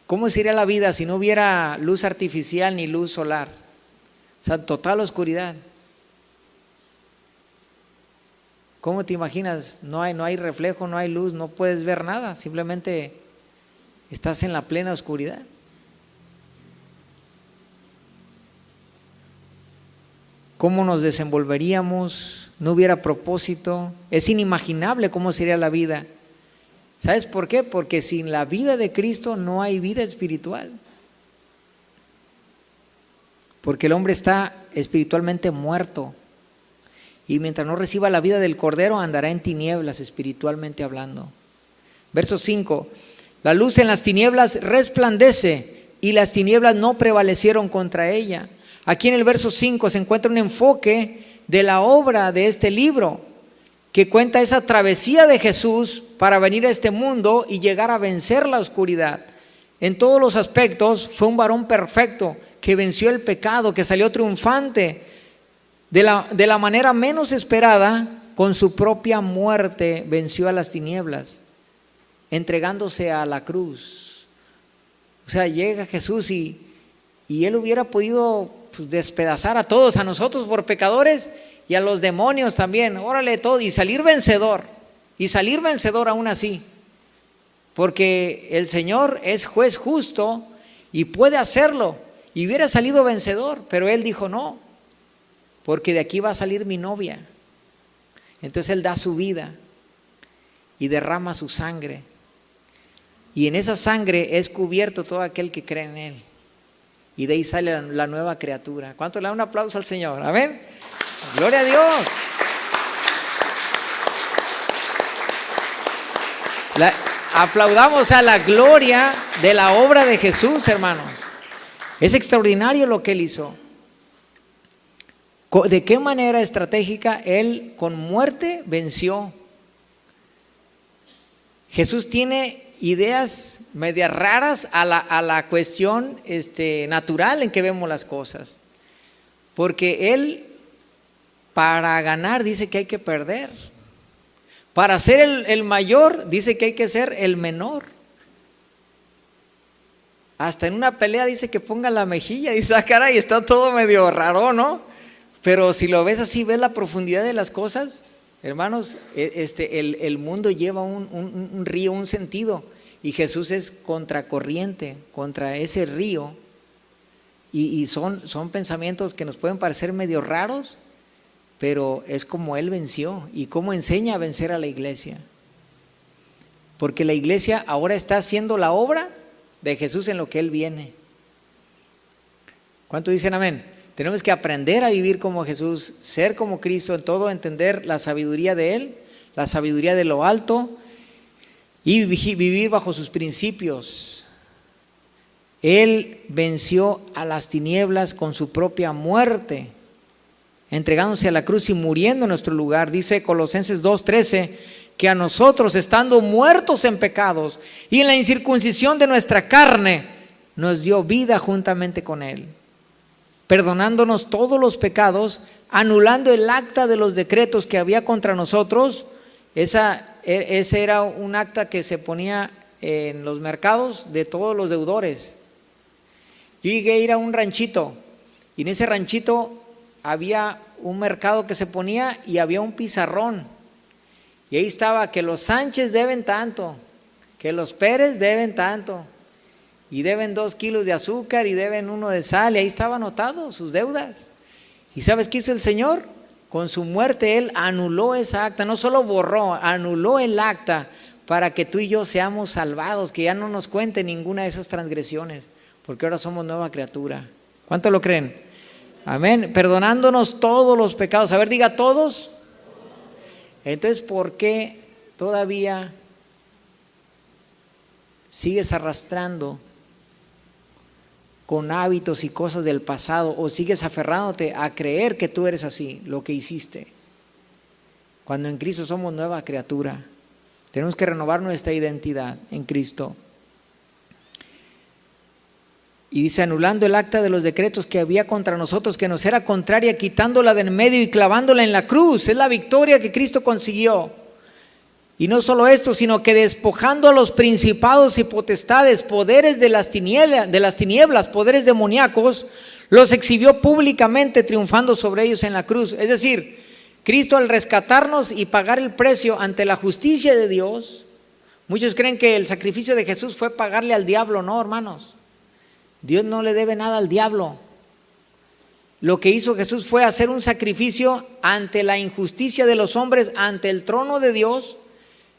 ¿Cómo sería la vida si no hubiera luz artificial ni luz solar? O sea, total oscuridad. ¿Cómo te imaginas? No hay reflejo, no hay luz, no puedes ver nada, simplemente estás en la plena oscuridad. ¿Cómo nos desenvolveríamos? No hubiera propósito. Es inimaginable cómo sería la vida. ¿Sabes por qué? Porque sin la vida de Cristo no hay vida espiritual. Porque el hombre está espiritualmente muerto. Y mientras no reciba la vida del Cordero, andará en tinieblas espiritualmente hablando. Verso 5. La luz en las tinieblas resplandece y las tinieblas no prevalecieron contra ella. Aquí en el verso 5 se encuentra un enfoque de la obra de este libro, que cuenta esa travesía de Jesús para venir a este mundo y llegar a vencer la oscuridad. En todos los aspectos fue un varón perfecto que venció el pecado, que salió triunfante de la manera menos esperada. Con su propia muerte venció a las tinieblas, entregándose a la cruz. O sea, llega Jesús y él hubiera podido despedazar a todos, a nosotros por pecadores y a los demonios también, órale todo, y salir vencedor aún así, porque el Señor es juez justo y puede hacerlo, y hubiera salido vencedor, pero Él dijo no, porque de aquí va a salir mi novia. Entonces Él da su vida y derrama su sangre, y en esa sangre es cubierto todo aquel que cree en Él, y de ahí sale la nueva criatura. ¿Cuánto le da un aplauso al Señor? Amén. Gloria a Dios. Aplaudamos a la gloria de la obra de Jesús, hermanos. Es extraordinario lo que Él hizo. ¿De qué manera estratégica Él con muerte venció? Jesús tiene ideas medias raras a la cuestión natural en que vemos las cosas. Porque Él, para ganar, dice que hay que perder. Para ser el mayor, dice que hay que ser el menor. Hasta en una pelea dice que ponga la mejilla. Dice, caray, está todo medio raro, ¿no? Pero si lo ves así, ves la profundidad de las cosas, hermanos, el mundo lleva un río, un sentido. Y Jesús es contracorriente, contra ese río. Y son pensamientos que nos pueden parecer medio raros, pero es como Él venció y cómo enseña a vencer a la iglesia. Porque la iglesia ahora está haciendo la obra de Jesús en lo que Él viene. ¿Cuánto dicen amén? Tenemos que aprender a vivir como Jesús, ser como Cristo en todo, entender la sabiduría de Él, la sabiduría de lo alto y vivir bajo sus principios. Él venció a las tinieblas con su propia muerte, entregándose a la cruz y muriendo en nuestro lugar. Dice Colosenses 2:13 que a nosotros, estando muertos en pecados y en la incircuncisión de nuestra carne, nos dio vida juntamente con Él, perdonándonos todos los pecados, anulando el acta de los decretos que había contra nosotros. Ese era un acta que se ponía en los mercados de todos los deudores. Yo llegué a ir a un ranchito y en ese ranchito había un mercado que se ponía y había un pizarrón. Y ahí estaba que los Sánchez deben tanto, que los Pérez deben tanto. y deben 2 kilos de azúcar y deben 1 de sal, y ahí estaba anotado sus deudas. ¿Y sabes qué hizo el Señor? Con su muerte Él anuló esa acta, no solo borró, anuló el acta para que tú y yo seamos salvados, que ya no nos cuente ninguna de esas transgresiones, porque ahora somos nueva criatura. ¿Cuánto lo creen? Amén. Perdonándonos todos los pecados. A ver, diga todos. Entonces, ¿por qué todavía sigues arrastrando con hábitos y cosas del pasado, o sigues aferrándote a creer que tú eres así, lo que hiciste? Cuando en Cristo somos nueva criatura, tenemos que renovar nuestra identidad en Cristo. Y dice, anulando el acta de los decretos que había contra nosotros, que nos era contraria, quitándola de en medio y clavándola en la cruz. Es la victoria que Cristo consiguió. Y no solo esto, sino que despojando a los principados y potestades, poderes de las tinieblas, poderes demoníacos, los exhibió públicamente, triunfando sobre ellos en la cruz. Es decir, Cristo, al rescatarnos y pagar el precio ante la justicia de Dios. Muchos creen que el sacrificio de Jesús fue pagarle al diablo. No, hermanos, Dios no le debe nada al diablo. Lo que hizo Jesús fue hacer un sacrificio ante la injusticia de los hombres, ante el trono de Dios,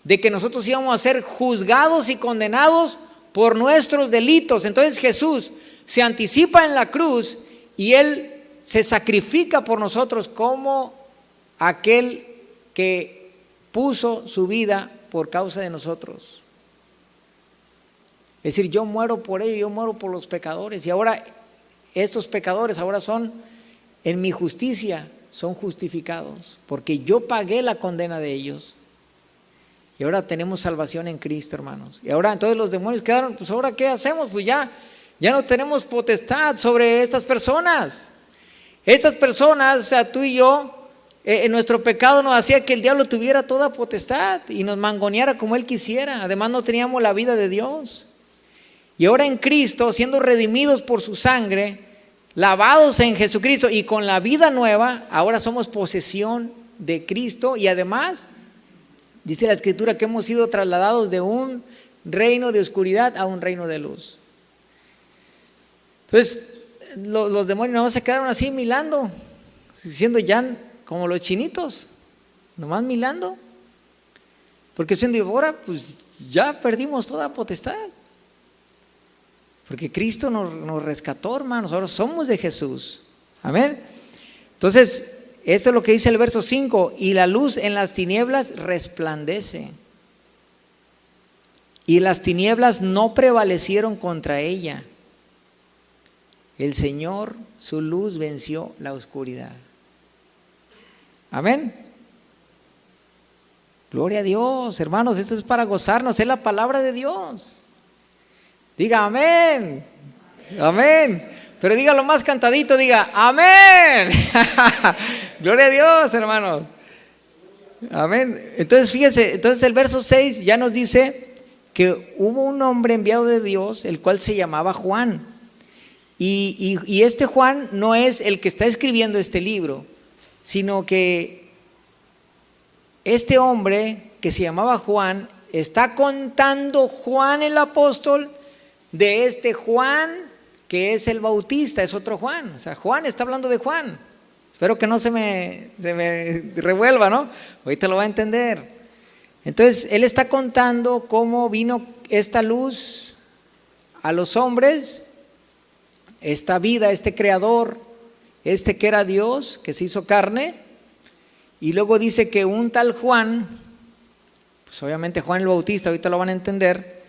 de que nosotros íbamos a ser juzgados y condenados por nuestros delitos. Entonces Jesús se anticipa en la cruz y Él se sacrifica por nosotros como aquel que puso su vida por causa de nosotros. Es decir, yo muero por ellos, yo muero por los pecadores, y ahora estos pecadores ahora son, en mi justicia, son justificados, porque yo pagué la condena de ellos. Y ahora tenemos salvación en Cristo, hermanos. Y ahora entonces los demonios quedaron, pues ahora ¿qué hacemos? Pues ya no tenemos potestad sobre estas personas. Estas personas, o sea, tú y yo, nuestro pecado nos hacía que el diablo tuviera toda potestad y nos mangoneara como él quisiera. Además no teníamos la vida de Dios. Y ahora en Cristo, siendo redimidos por su sangre, lavados en Jesucristo y con la vida nueva, ahora somos posesión de Cristo. Y además dice la Escritura que hemos sido trasladados de un reino de oscuridad a un reino de luz. Entonces los demonios nomás se quedaron así milando, siendo ya como los chinitos, nomás milando, porque siendo ahora pues ya perdimos toda potestad, porque Cristo nos rescató, hermanos. Ahora somos de Jesús. Amén. Entonces esto es lo que dice el verso 5: y la luz en las tinieblas resplandece, y las tinieblas no prevalecieron contra ella. El Señor, su luz, venció la oscuridad. Amén. Gloria a Dios, hermanos. Esto es para gozarnos, es la palabra de Dios. Diga amén. Amén. Pero dígalo más cantadito, diga amén. Gloria a Dios, hermanos. Amén. Entonces fíjese, entonces el verso 6 ya nos dice que hubo un hombre enviado de Dios, el cual se llamaba Juan. Y este Juan no es el que está escribiendo este libro, sino que este hombre que se llamaba Juan está contando Juan el apóstol de este Juan que es el Bautista, es otro Juan. O sea, Juan está hablando de Juan. Espero que no se me revuelva, ¿no? Ahorita lo va a entender. Entonces, él está contando cómo vino esta luz a los hombres, esta vida, este creador, este que era Dios, que se hizo carne. Y luego dice que un tal Juan, pues obviamente Juan el Bautista, ahorita lo van a entender.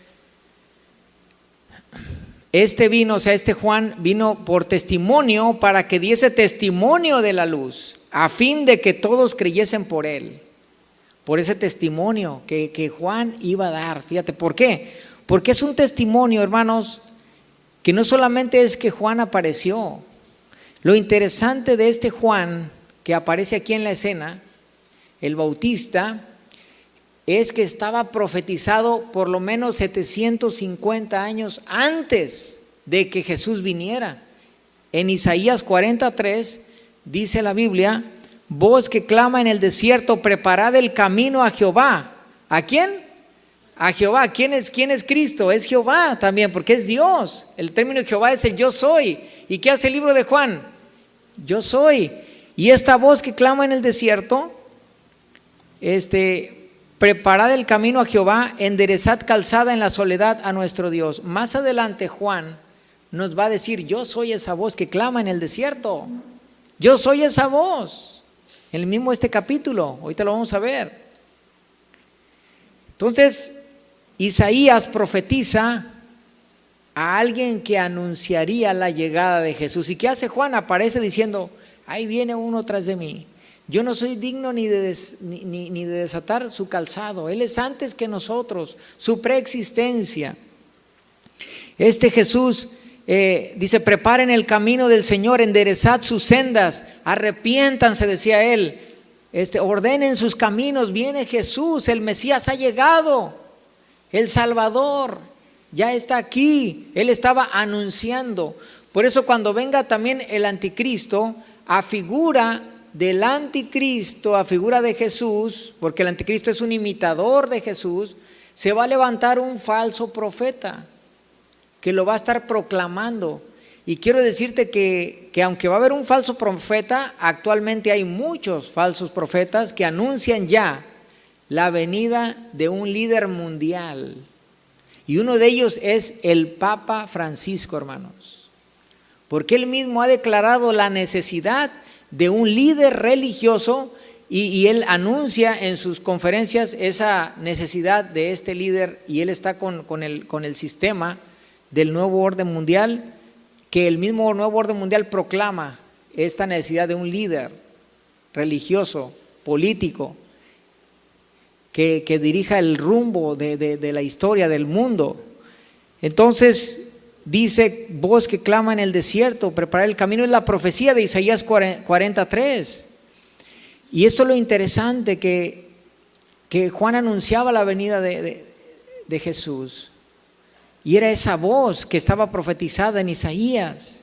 Este vino, o sea, este Juan vino por testimonio, para que diese testimonio de la luz, a fin de que todos creyesen por él. Por ese testimonio que Juan iba a dar. Fíjate, ¿por qué? Porque es un testimonio, hermanos, que no solamente es que Juan apareció. Lo interesante de este Juan que aparece aquí en la escena, el Bautista, es que estaba profetizado por lo menos 750 años antes de que Jesús viniera. En Isaías 43 dice la Biblia: voz que clama en el desierto, preparad el camino a Jehová. ¿A quién? a Jehová. ¿Quién es Cristo? Es Jehová también, porque es Dios. El término de Jehová es el yo soy. ¿Y qué hace el libro de Juan? Yo soy. Y esta voz que clama en el desierto, preparad el camino a Jehová, enderezad calzada en la soledad a nuestro Dios. Más adelante Juan nos va a decir, yo soy esa voz que clama en el desierto. Yo soy esa voz. En el mismo capítulo, ahorita lo vamos a ver. Entonces, Isaías profetiza a alguien que anunciaría la llegada de Jesús. ¿Y qué hace Juan? Aparece diciendo, ahí viene uno tras de mí. Yo no soy digno ni de desatar su calzado. Él es antes que nosotros, su preexistencia. Jesús dice, preparen el camino del Señor, enderezad sus sendas, arrepiéntanse, decía él, ordenen sus caminos, viene Jesús, el Mesías ha llegado, el Salvador ya está aquí. Él estaba anunciando. Por eso cuando venga también el anticristo, a figura del anticristo, a figura de Jesús, porque el anticristo es un imitador de Jesús, se va a levantar un falso profeta que lo va a estar proclamando. Y quiero decirte que aunque va a haber un falso profeta, actualmente hay muchos falsos profetas que anuncian ya la venida de un líder mundial. Y uno de ellos es el Papa Francisco, hermanos. Porque él mismo ha declarado la necesidad de un líder religioso y él anuncia en sus conferencias esa necesidad de este líder, y él está con el sistema del nuevo orden mundial, que el mismo nuevo orden mundial proclama esta necesidad de un líder religioso, político, que dirija el rumbo de la historia del mundo. Entonces dice, voz que clama en el desierto, preparar el camino, es la profecía de Isaías 43. Y esto es lo interesante, que Juan anunciaba la venida de Jesús. Y era esa voz que estaba profetizada en Isaías.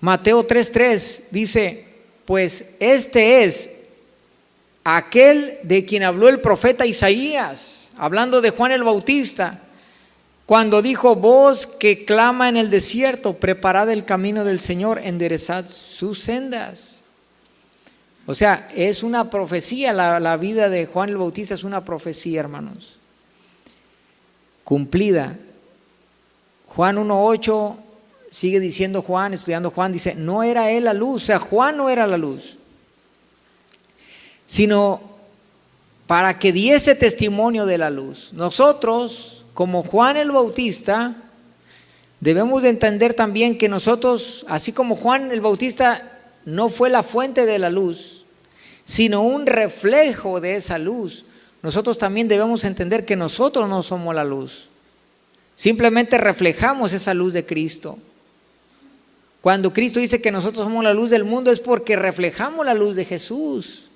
Mateo 3:3 dice, pues este es aquel de quien habló el profeta Isaías, hablando de Juan el Bautista, cuando dijo, voz que clama en el desierto, preparad el camino del Señor, enderezad sus sendas. O sea, es una profecía, la vida de Juan el Bautista es una profecía, hermanos, cumplida. Juan 1:8 sigue diciendo Juan, estudiando Juan, dice, no era él la luz, o sea, Juan no era la luz, sino para que diese testimonio de la luz. Nosotros, como Juan el Bautista, debemos de entender también que nosotros, así como Juan el Bautista no fue la fuente de la luz, sino un reflejo de esa luz, nosotros también debemos entender que nosotros no somos la luz, simplemente reflejamos esa luz de Cristo. Cuando Cristo dice que nosotros somos la luz del mundo, es porque reflejamos la luz de Jesús.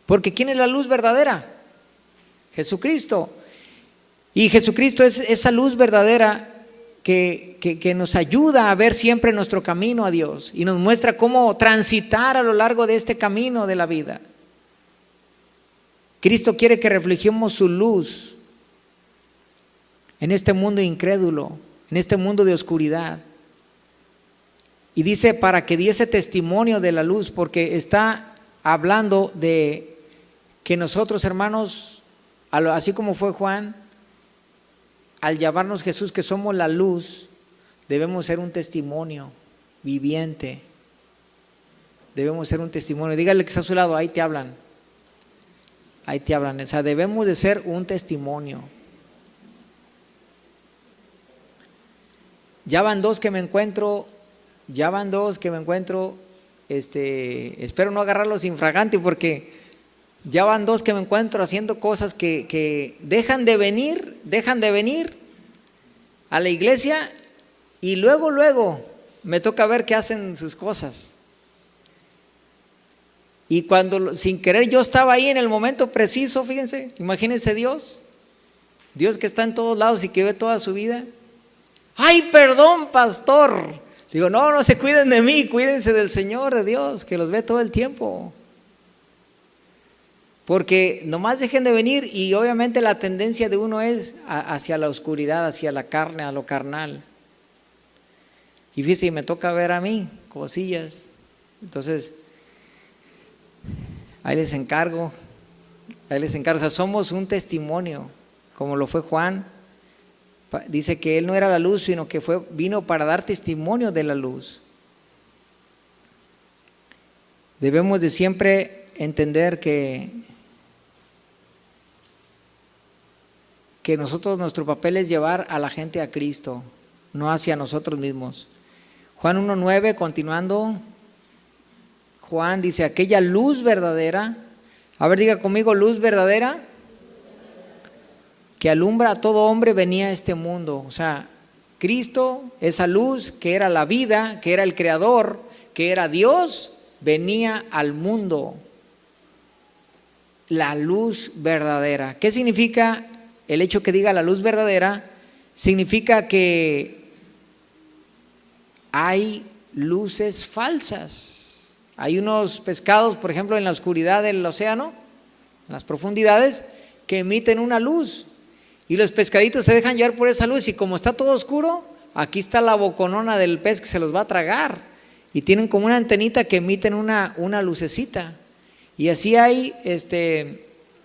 Porque ¿quién es la luz verdadera? Jesucristo. Y Jesucristo es esa luz verdadera que nos ayuda a ver siempre nuestro camino a Dios y nos muestra cómo transitar a lo largo de este camino de la vida. Cristo quiere que reflejemos su luz en este mundo incrédulo, en este mundo de oscuridad. Y dice, para que diese testimonio de la luz, porque está hablando de que nosotros, hermanos, así como fue Juan, al llamarnos Jesús que somos la luz, debemos ser un testimonio viviente. Debemos ser un testimonio. Dígale que está a su lado, ahí te hablan. Ahí te hablan. O sea, debemos de ser un testimonio. Ya van dos que me encuentro, espero no agarrarlos infraganti, porque ya van dos que me encuentro haciendo cosas que dejan de venir a la iglesia y luego me toca ver que hacen sus cosas. Y cuando sin querer yo estaba ahí en el momento preciso, fíjense, imagínense Dios que está en todos lados y que ve toda su vida. ¡Ay, perdón, pastor! Digo, no se cuiden de mí, cuídense del Señor, de Dios, que los ve todo el tiempo. Porque nomás dejen de venir y obviamente la tendencia de uno es hacia la oscuridad, hacia la carne, a lo carnal. Y fíjense, me toca ver a mí cosillas. Entonces, ahí les encargo. O sea, somos un testimonio, como lo fue Juan. Dice que él no era la luz, sino que vino para dar testimonio de la luz. Debemos de siempre entender que nuestro papel es llevar a la gente a Cristo, no hacia nosotros mismos. Juan 1:9, continuando, Juan dice, aquella luz verdadera, a ver, diga conmigo, luz verdadera, que alumbra a todo hombre, venía a este mundo. O sea, Cristo, esa luz que era la vida, que era el creador, que era Dios, venía al mundo. La luz verdadera. ¿Qué significa el hecho que diga la luz verdadera? Significa que hay luces falsas. Hay unos pescados, por ejemplo, en la oscuridad del océano, en las profundidades, que emiten una luz. Y los pescaditos se dejan llevar por esa luz. Y como está todo oscuro, aquí está la boconona del pez que se los va a tragar. Y tienen como una antenita que emiten una lucecita. Y así hay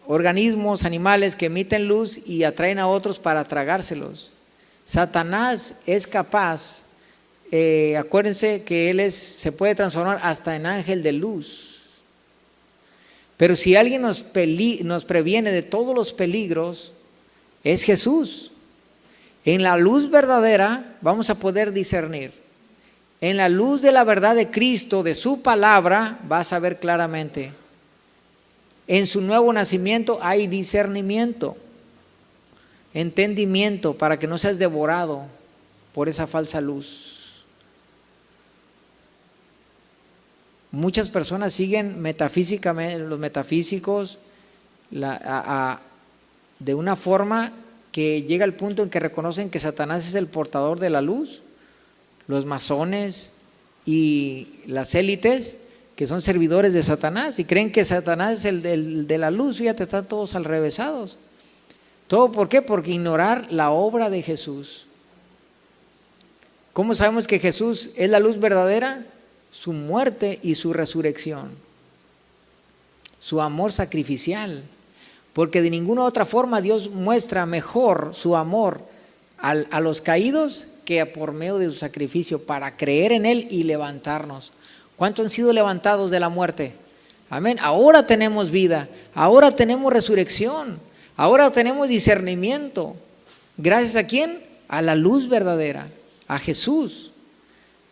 organismos, animales que emiten luz y atraen a otros para tragárselos. Satanás es capaz, acuérdense que él se puede transformar hasta en ángel de luz. Pero si alguien nos previene de todos los peligros, es Jesús. En la luz verdadera vamos a poder discernir. En la luz de la verdad de Cristo, de su palabra, vas a ver claramente. En su nuevo nacimiento hay discernimiento, entendimiento, para que no seas devorado por esa falsa luz. Muchas personas siguen metafísicamente, los metafísicos, de una forma que llega al punto en que reconocen que Satanás es el portador de la luz. Los masones y las élites que son servidores de Satanás y creen que Satanás es el de la luz. Fíjate, están todos alrevesados. ¿Todo por qué? Porque ignorar la obra de Jesús. ¿Cómo sabemos que Jesús es la luz verdadera? Su muerte y su resurrección, su amor sacrificial, porque de ninguna otra forma Dios muestra mejor su amor a los caídos que por medio de su sacrificio, para creer en Él y levantarnos. ¿Cuántos han sido levantados de la muerte? Amén. Ahora tenemos vida, ahora tenemos resurrección, ahora tenemos discernimiento. ¿Gracias a quién? A la luz verdadera, a Jesús.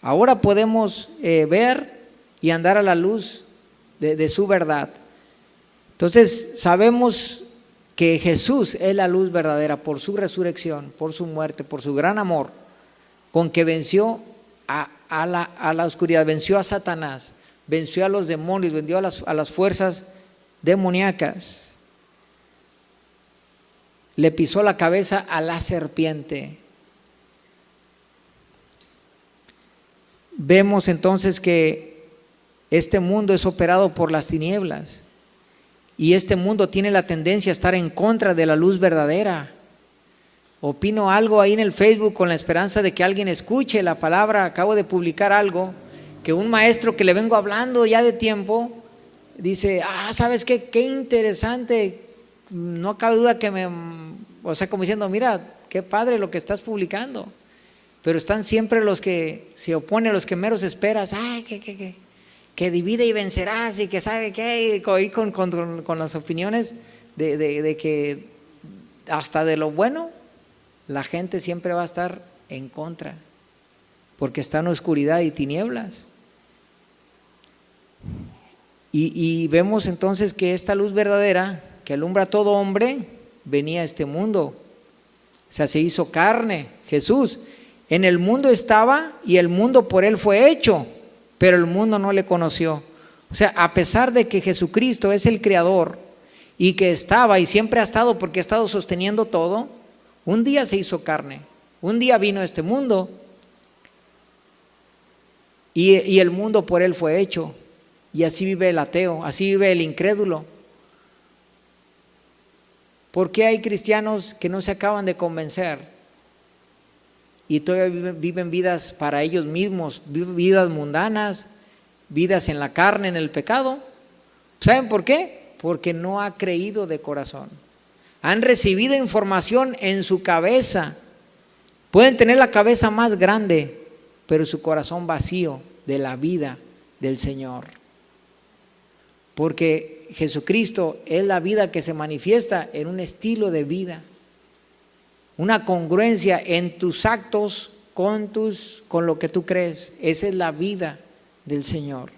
Ahora podemos ver y andar a la luz de su verdad. Entonces sabemos que Jesús es la luz verdadera por su resurrección, por su muerte, por su gran amor, con que venció a la oscuridad, venció a Satanás, venció a los demonios, venció a las fuerzas demoníacas. Le pisó la cabeza a la serpiente. Vemos entonces que este mundo es operado por las tinieblas y este mundo tiene la tendencia a estar en contra de la luz verdadera. Opino algo ahí en el Facebook con la esperanza de que alguien escuche la palabra. Acabo de publicar algo que un maestro que le vengo hablando ya de tiempo dice, ¿sabes qué? Qué interesante. No cabe duda que o sea, como diciendo, mira, qué padre lo que estás publicando. Pero están siempre los que se oponen, a los que meros esperas, que divide y vencerás y que sabe qué, y con las opiniones de que hasta de lo bueno la gente siempre va a estar en contra, porque está en oscuridad y tinieblas. Y vemos entonces que esta luz verdadera que alumbra a todo hombre venía a este mundo, o sea, se hizo carne, Jesús. En el mundo estaba y el mundo por él fue hecho, pero el mundo no le conoció. O sea, a pesar de que Jesucristo es el creador y que estaba y siempre ha estado, porque ha estado sosteniendo todo, un día se hizo carne, un día vino a este mundo y el mundo por él fue hecho. Y así vive el ateo, así vive el incrédulo. ¿Por qué hay cristianos que no se acaban de convencer y todavía viven vidas para ellos mismos, vidas mundanas, vidas en la carne, en el pecado? ¿Saben por qué? Porque no ha creído de corazón. Han recibido información en su cabeza. Pueden tener la cabeza más grande, pero su corazón vacío de la vida del Señor. Porque Jesucristo es la vida que se manifiesta en un estilo de vida, una congruencia en tus actos con lo que tú crees. Esa es la vida del Señor.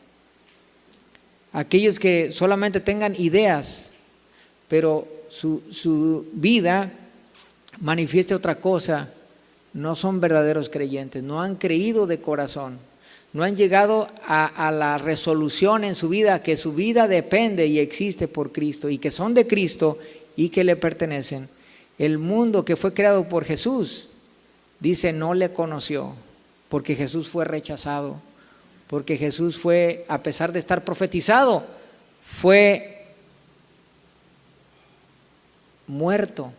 Aquellos que solamente tengan ideas, pero su vida manifieste otra cosa, no son verdaderos creyentes, no han creído de corazón. No han llegado a la resolución en su vida que su vida depende y existe por Cristo y que son de Cristo y que le pertenecen. El mundo que fue creado por Jesús, dice, no le conoció, porque Jesús fue rechazado, porque Jesús fue, a pesar de estar profetizado, fue muerto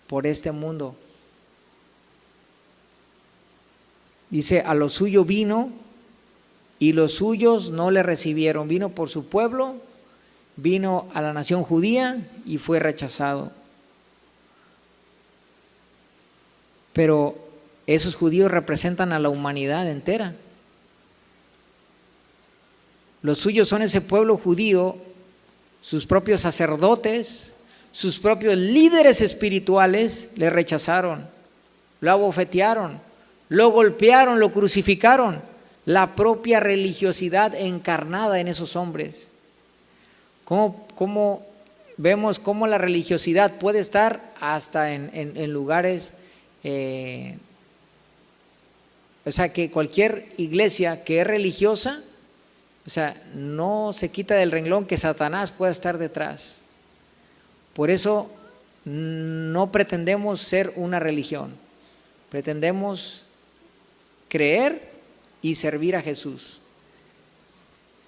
por este mundo. Dice, a lo suyo vino y los suyos no le recibieron. Vino por su pueblo, vino a la nación judía y fue rechazado. Pero esos judíos representan a la humanidad entera. Los suyos son ese pueblo judío, sus propios sacerdotes, sus propios líderes espirituales le rechazaron, lo abofetearon, lo golpearon, lo crucificaron. La propia religiosidad encarnada en esos hombres. ¿Cómo vemos cómo la religiosidad puede estar hasta en lugares, o sea, que cualquier iglesia que es religiosa, o sea, no se quita del renglón que Satanás pueda estar detrás. Por eso no pretendemos ser una religión, pretendemos creer y servir a Jesús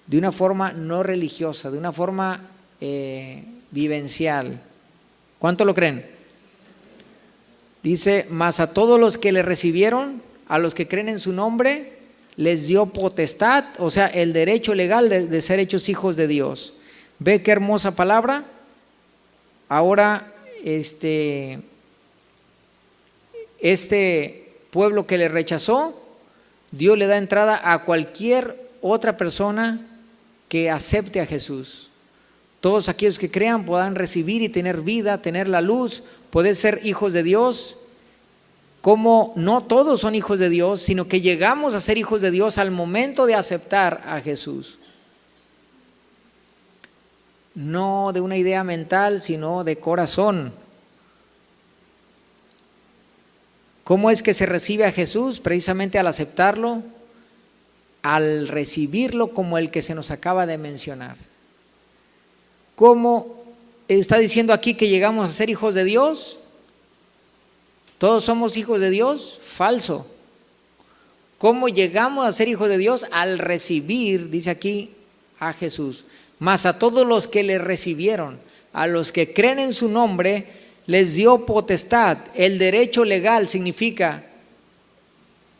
de una forma no religiosa, de una forma vivencial. ¿Cuánto lo creen? Dice, mas a todos los que le recibieron, a los que creen en su nombre, les dio potestad, o sea, el derecho legal de ser hechos hijos de Dios. ¿Ve qué hermosa palabra? Ahora este pueblo que le rechazó, Dios le da entrada a cualquier otra persona que acepte a Jesús. Todos aquellos que crean puedan recibir y tener vida, tener la luz, poder ser hijos de Dios. Como no todos son hijos de Dios, sino que llegamos a ser hijos de Dios al momento de aceptar a Jesús. No de una idea mental, sino de corazón. ¿Cómo es que se recibe a Jesús? Precisamente al aceptarlo, al recibirlo como el que se nos acaba de mencionar. ¿Cómo está diciendo aquí que llegamos a ser hijos de Dios? ¿Todos somos hijos de Dios? Falso. ¿Cómo llegamos a ser hijos de Dios? Al recibir, dice aquí, a Jesús. Mas a todos los que le recibieron, a los que creen en su nombre, les dio potestad. El derecho legal significa,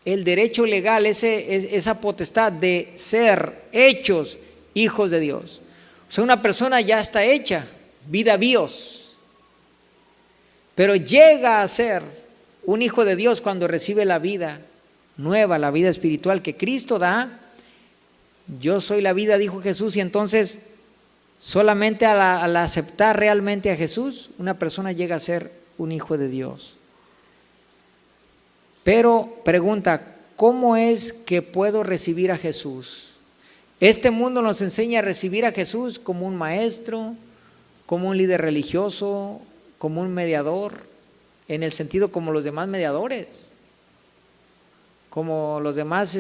el derecho legal, esa potestad de ser hechos hijos de Dios. O sea, una persona ya está hecha, vida bios, pero llega a ser un hijo de Dios cuando recibe la vida nueva, la vida espiritual que Cristo da. Yo soy la vida, dijo Jesús, y entonces solamente al aceptar realmente a Jesús, una persona llega a ser un hijo de Dios. Pero pregunta, ¿cómo es que puedo recibir a Jesús? Este mundo nos enseña a recibir a Jesús como un maestro, como un líder religioso, como un mediador, en el sentido como los demás mediadores, como los demás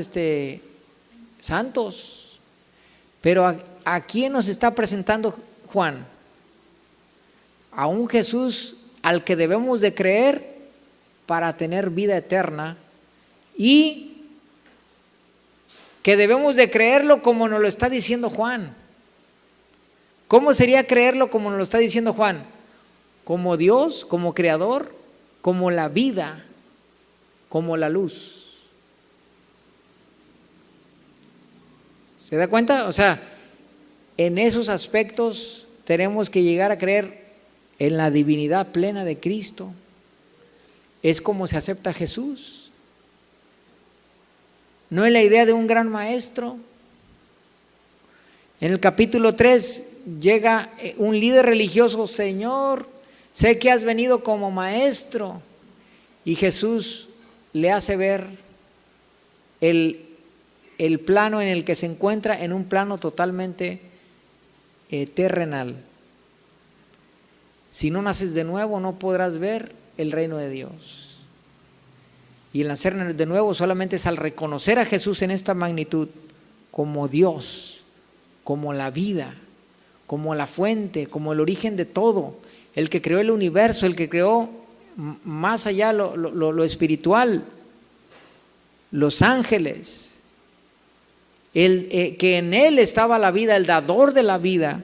santos. Pero ¿a quién nos está presentando Juan? A un Jesús al que debemos de creer para tener vida eterna, y que debemos de creerlo como nos lo está diciendo Juan. ¿Cómo sería creerlo como nos lo está diciendo Juan? como Dios, como creador, como la vida, como la luz. ¿Se da cuenta? O sea, en esos aspectos tenemos que llegar a creer en la divinidad plena de Cristo. Es como se acepta a Jesús. No es la idea de un gran maestro. En el capítulo 3 llega un líder religioso: Señor, sé que has venido como maestro. Y Jesús le hace ver el plano en el que se encuentra, en un plano totalmente terrenal. Si no naces de nuevo, no podrás ver el reino de Dios. Y el nacer de nuevo solamente es al reconocer a Jesús en esta magnitud como Dios, como la vida, como la fuente, como el origen de todo, el que creó el universo, el que creó más allá lo espiritual, los ángeles, que en Él estaba la vida, el dador de la vida.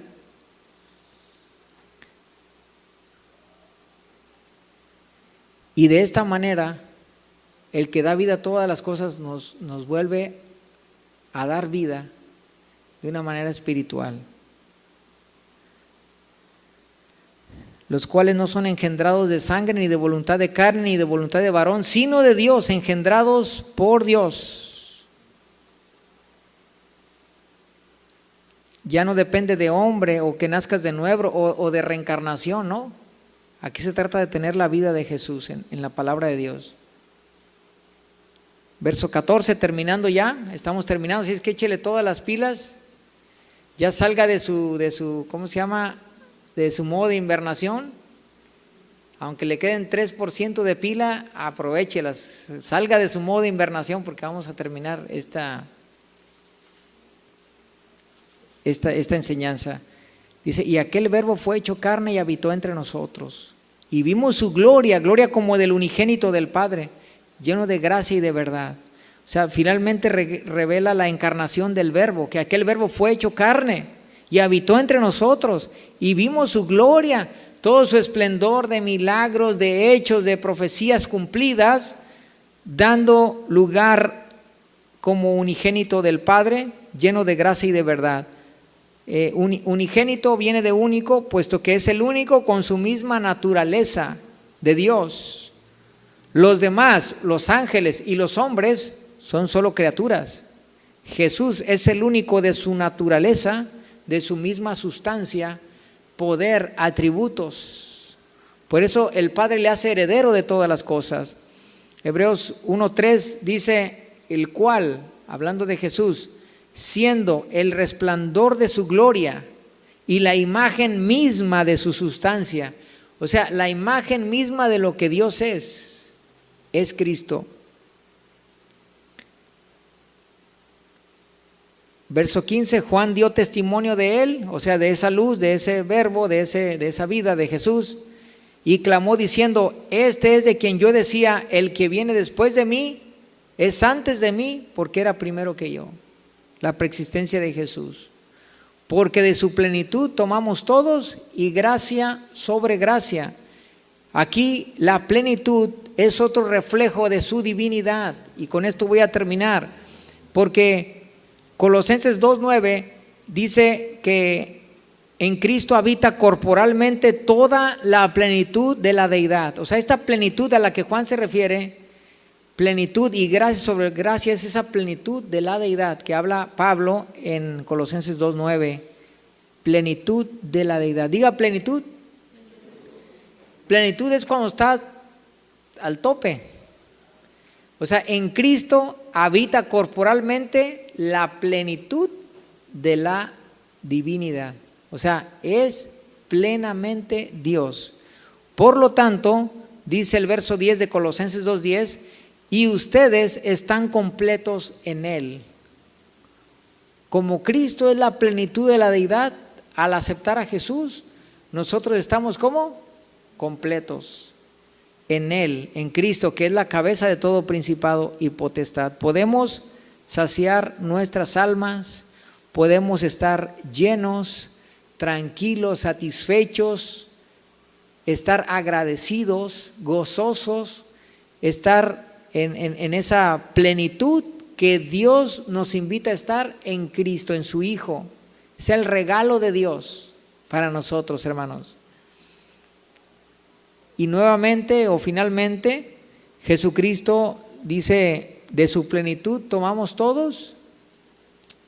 Y de esta manera, el que da vida a todas las cosas nos vuelve a dar vida de una manera espiritual. Los cuales no son engendrados de sangre, ni de voluntad de carne, ni de voluntad de varón, sino de Dios, engendrados por Dios. Ya no depende de hombre o que nazcas de nuevo o de reencarnación, ¿no? Aquí se trata de tener la vida de Jesús en la palabra de Dios. Verso 14, terminando ya, estamos terminando, así es que échele todas las pilas, ya salga de su ¿cómo se llama? De su modo de invernación. Aunque le queden 3% de pila, aprovéchelas, salga de su modo de invernación, porque vamos a terminar esta enseñanza. Dice: y aquel verbo fue hecho carne y habitó entre nosotros, y vimos su gloria, gloria como del unigénito del Padre, lleno de gracia y de verdad. O sea, finalmente revela la encarnación del verbo, que aquel verbo fue hecho carne y habitó entre nosotros, y vimos su gloria, todo su esplendor de milagros, de hechos, de profecías cumplidas, dando lugar como unigénito del Padre, lleno de gracia y de verdad. Unigénito viene de único, puesto que es el único con su misma naturaleza de Dios. Los demás, los ángeles y los hombres, son solo criaturas. Jesús es el único de su naturaleza, de su misma sustancia, poder, atributos. Por eso el Padre le hace heredero de todas las cosas. Hebreos 1:3 dice: el cual, hablando de Jesús, siendo el resplandor de su gloria y la imagen misma de su sustancia, o sea, la imagen misma de lo que Dios es Cristo. Verso 15, Juan dio testimonio de él, o sea, de esa luz, de ese verbo, de esa vida de Jesús, y clamó diciendo: este es de quien yo decía, el que viene después de mí es antes de mí, porque era primero que yo. La preexistencia de Jesús. Porque de su plenitud tomamos todos, y gracia sobre gracia. Aquí la plenitud es otro reflejo de su divinidad, y con esto voy a terminar, porque Colosenses 2:9 dice que en Cristo habita corporalmente toda la plenitud de la deidad. O sea, esta plenitud a la que Juan se refiere, plenitud y gracia sobre gracia, es esa plenitud de la deidad que habla Pablo en Colosenses 2:9. Plenitud de la deidad. Diga plenitud. Plenitud es cuando estás al tope. O sea, en Cristo habita corporalmente la plenitud de la divinidad. O sea, es plenamente Dios. Por lo tanto, dice el verso 10 de Colosenses 2:10, y ustedes están completos en Él. Como Cristo es la plenitud de la deidad, al aceptar a Jesús, nosotros estamos ¿cómo? Completos en Él, en Cristo, que es la cabeza de todo principado y potestad. Podemos saciar nuestras almas, podemos estar llenos, tranquilos, satisfechos, estar agradecidos, gozosos, estar en esa plenitud que Dios nos invita a estar en Cristo, en su Hijo. Es el regalo de Dios para nosotros, hermanos. Y nuevamente o finalmente, Jesucristo dice, de su plenitud tomamos todos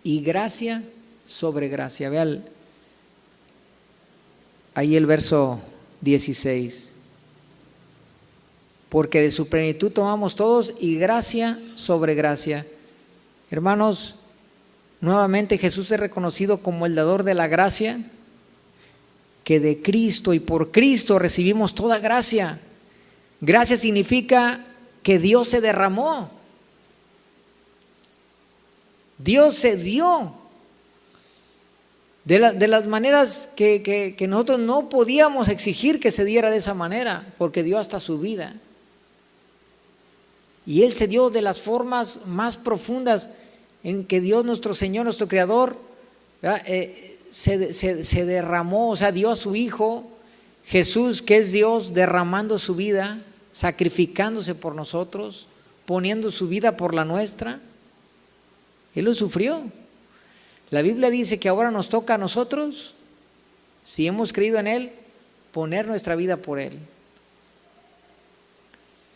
y gracia sobre gracia. Vean ahí el verso 16. Porque de su plenitud tomamos todos y gracia sobre gracia. Hermanos, nuevamente Jesús es reconocido como el dador de la gracia, que de Cristo y por Cristo recibimos toda gracia. Gracia significa que Dios se derramó. Dios se dio de las maneras que nosotros no podíamos exigir que se diera de esa manera, porque dio hasta su vida. Y Él se dio de las formas más profundas en que Dios nuestro Señor, nuestro Creador, se derramó, o sea, dio a su Hijo, Jesús, que es Dios, derramando su vida, sacrificándose por nosotros, poniendo su vida por la nuestra. Él lo sufrió. La Biblia dice que ahora nos toca a nosotros, si hemos creído en Él, poner nuestra vida por Él.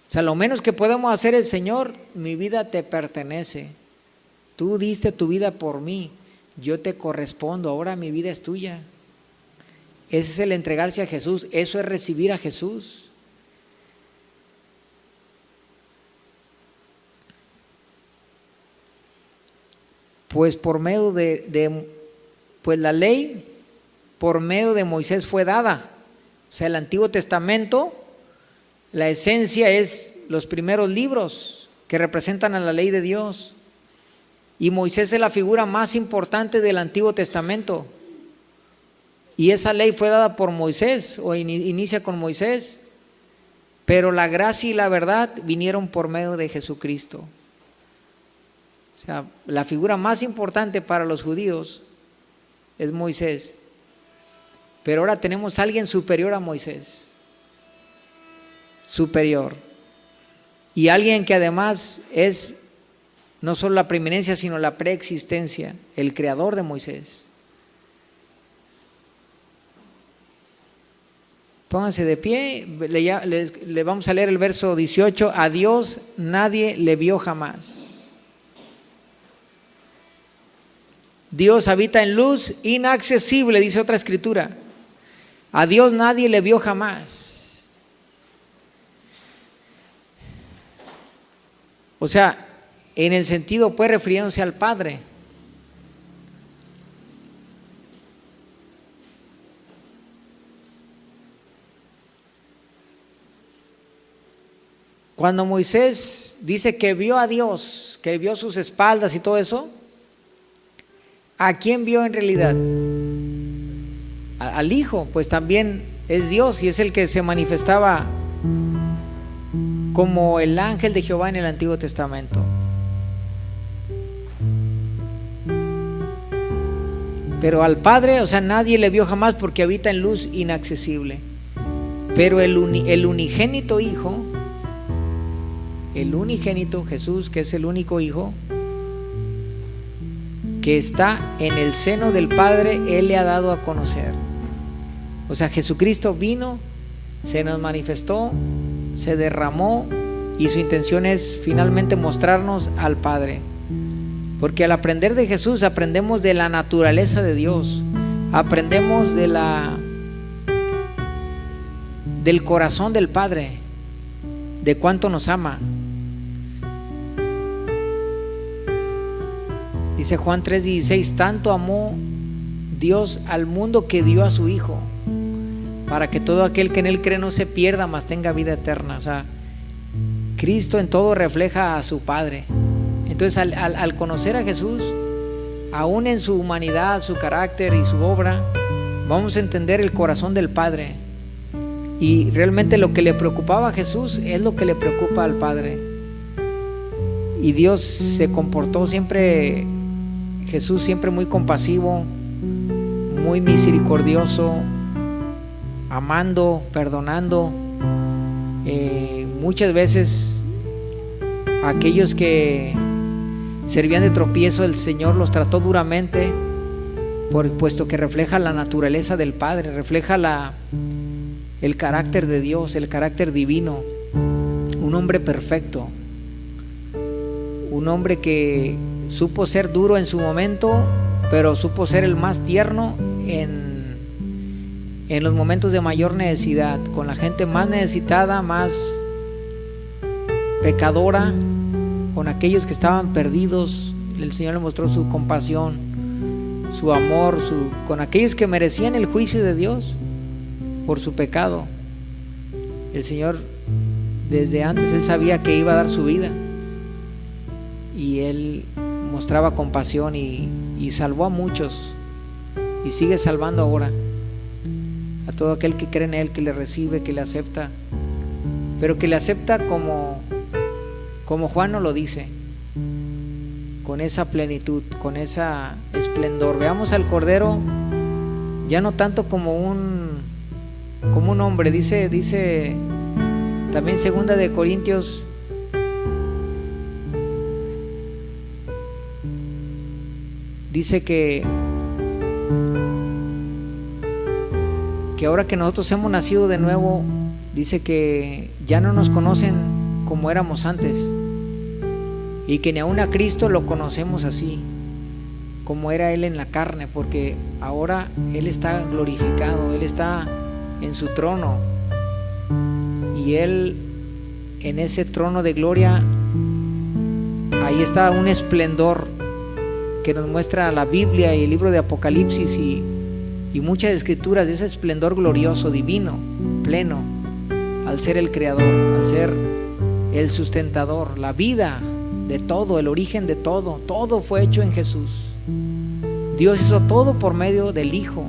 O sea, lo menos que podemos hacer es: Señor, mi vida te pertenece. Tú diste tu vida por mí, yo te correspondo, ahora mi vida es tuya. Ese es el entregarse a Jesús, eso es recibir a Jesús. Pues por medio pues la ley por medio de Moisés fue dada. O sea, el Antiguo Testamento, la esencia es los primeros libros que representan a la ley de Dios. Y Moisés es la figura más importante del Antiguo Testamento. Y esa ley fue dada por Moisés, o inicia con Moisés. Pero la gracia y la verdad vinieron por medio de Jesucristo. O sea, la figura más importante para los judíos es Moisés. Pero ahora tenemos a alguien superior a Moisés. Superior. Y alguien que además es no solo la preeminencia, sino la preexistencia, el creador de Moisés. Pónganse de pie, le vamos a leer el verso 18. A Dios nadie le vio jamás. Dios habita en luz inaccesible, dice otra escritura. A Dios nadie le vio jamás. O sea, en el sentido, pues, refiriéndose al Padre. Cuando Moisés dice que vio a Dios, que vio sus espaldas y todo eso, ¿a quién vio en realidad? Al Hijo, pues también es Dios y es el que se manifestaba como el ángel de Jehová en el Antiguo Testamento. Pero al Padre, o sea, nadie le vio jamás porque habita en luz inaccesible. Pero el unigénito Hijo, el unigénito Jesús, que es el único Hijo, que está en el seno del Padre, Él le ha dado a conocer. O sea, Jesucristo vino, se nos manifestó, se derramó y su intención es finalmente mostrarnos al Padre. Porque al aprender de Jesús aprendemos de la naturaleza de Dios, aprendemos del corazón del Padre, de cuánto nos ama. Dice Juan 3:16, tanto amó Dios al mundo que dio a su Hijo, para que todo aquel que en Él cree no se pierda, mas tenga vida eterna. O sea, Cristo en todo refleja a su Padre. Entonces al conocer a Jesús, aún en su humanidad, su carácter y su obra, vamos a entender el corazón del Padre. Y realmente lo que le preocupaba a Jesús es lo que le preocupa al Padre. Y Dios se comportó siempre, Jesús siempre muy compasivo, muy misericordioso, amando, perdonando. Muchas veces aquellos que servían de tropiezo, el Señor los trató duramente, puesto que refleja la naturaleza del Padre, refleja el carácter de Dios, el carácter divino. Un hombre perfecto, un hombre que supo ser duro en su momento, pero supo ser el más tierno en los momentos de mayor necesidad, con la gente más necesitada, más pecadora, con aquellos que estaban perdidos. El Señor le mostró su compasión, su amor, con aquellos que merecían el juicio de Dios por su pecado. El Señor, desde antes, Él sabía que iba a dar su vida, y Él mostraba compasión y salvó a muchos, y sigue salvando ahora a todo aquel que cree en Él, que le recibe, que le acepta, pero que le acepta como Juan nos lo dice, con esa plenitud, con ese esplendor. Veamos al Cordero ya no tanto como un hombre. Dice también 2 de Corintios, dice que ahora que nosotros hemos nacido de nuevo, dice que ya no nos conocen como éramos antes, y que ni aun a Cristo lo conocemos así como era Él en la carne, porque ahora Él está glorificado, Él está en su trono, y Él en ese trono de gloria, ahí está un esplendor que nos muestra la Biblia y el libro de Apocalipsis y muchas escrituras de ese esplendor glorioso, divino, pleno, al ser el creador, al ser el sustentador, la vida de todo, el origen de todo. Todo fue hecho en Jesús. Dios hizo todo por medio del Hijo,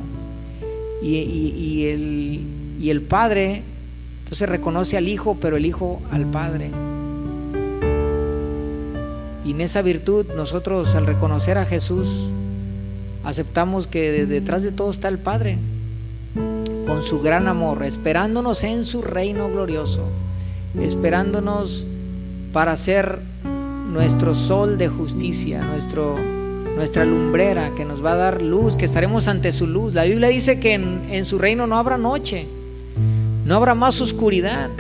y el Padre entonces reconoce al Hijo, pero el Hijo al Padre. Y en esa virtud nosotros, al reconocer a Jesús, aceptamos que detrás de todo está el Padre, con su gran amor, esperándonos en su reino glorioso, esperándonos para ser nuestro sol de justicia, nuestra lumbrera que nos va a dar luz, que estaremos ante su luz. La Biblia dice que en su reino no habrá noche, no habrá más oscuridad.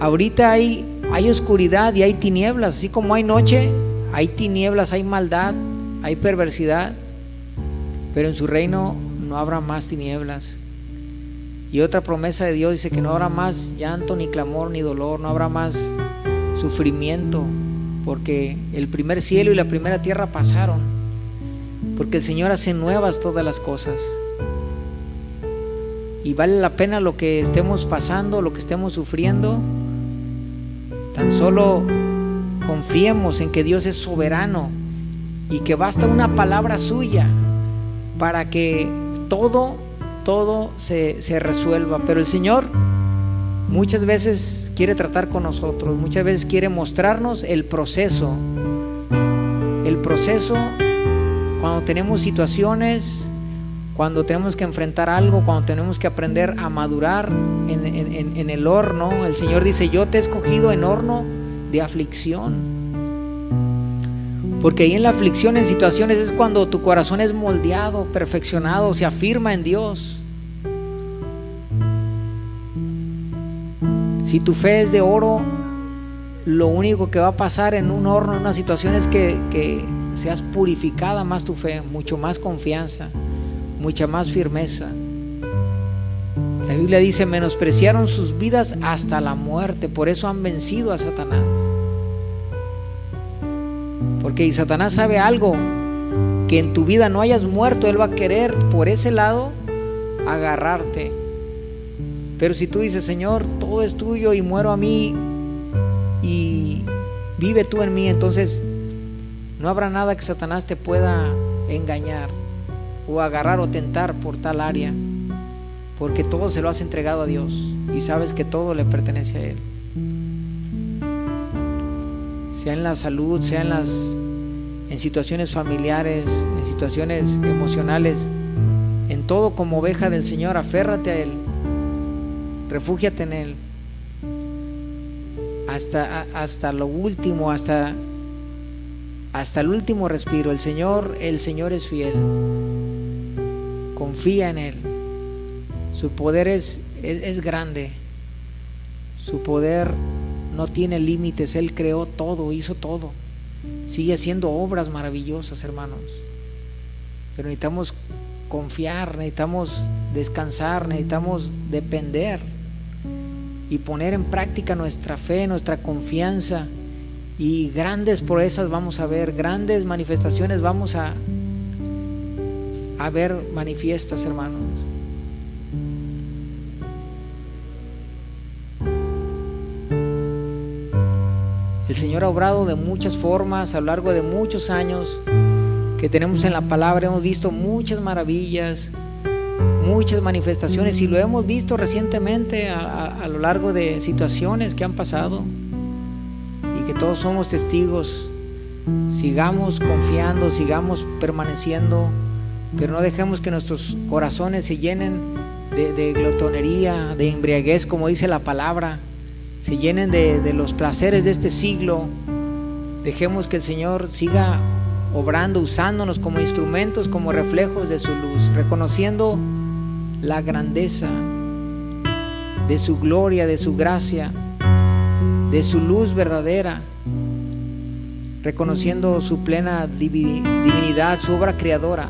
Ahorita hay oscuridad y hay tinieblas, así como hay noche, hay tinieblas, hay maldad, hay perversidad, pero en su reino no habrá más tinieblas. Y otra promesa de Dios dice que no habrá más llanto, ni clamor, ni dolor, no habrá más sufrimiento, porque el primer cielo y la primera tierra pasaron, porque el Señor hace nuevas todas las cosas. Y vale la pena lo que estemos pasando, lo que estemos sufriendo. Tan solo confiemos en que Dios es soberano y que basta una palabra suya para que todo se resuelva. Pero el Señor muchas veces quiere tratar con nosotros, muchas veces quiere mostrarnos el proceso cuando tenemos situaciones, cuando tenemos que enfrentar algo, cuando tenemos que aprender a madurar en el horno. El Señor dice: yo te he escogido en horno de aflicción, porque ahí en la aflicción, en situaciones, es cuando tu corazón es moldeado, perfeccionado, se afirma en Dios. Si tu fe es de oro, lo único que va a pasar en un horno, en una situación, es que seas purificada más tu fe, mucho más confianza, mucha más firmeza. La Biblia dice: menospreciaron sus vidas hasta la muerte, por eso han vencido a Satanás. Porque Satanás sabe algo, que en tu vida no hayas muerto, él va a querer por ese lado agarrarte. Pero si tú dices: Señor, todo es tuyo y muero a mí y vive tú en mí, entonces no habrá nada que Satanás te pueda engañar o agarrar o tentar por tal área, porque todo se lo has entregado a Dios y sabes que todo le pertenece a Él. Sea en la salud, sea en situaciones familiares, en situaciones emocionales, en todo, como oveja del Señor, aférrate a Él, refúgiate en Él hasta lo último, hasta el último respiro. El Señor es fiel. Confía en Él. Su poder es grande. Su poder no tiene límites. Él creó todo, hizo todo. Sigue haciendo obras maravillosas, hermanos. Pero necesitamos confiar, necesitamos descansar, necesitamos depender y poner en práctica nuestra fe, nuestra confianza. Y grandes proezas vamos a ver, grandes manifestaciones vamos a ver manifiestas, hermanos. El Señor ha obrado de muchas formas a lo largo de muchos años que tenemos en la palabra. Hemos visto muchas maravillas, muchas manifestaciones, y lo hemos visto recientemente a lo largo de situaciones que han pasado y que todos somos testigos. Sigamos confiando, sigamos permaneciendo, pero no dejemos que nuestros corazones se llenen de glotonería, de embriaguez, como dice la palabra, se llenen de los placeres de este siglo. Dejemos que el Señor siga obrando, usándonos como instrumentos, como reflejos de su luz, reconociendo la grandeza de su gloria, de su gracia, de su luz verdadera, reconociendo su plena divinidad, su obra creadora,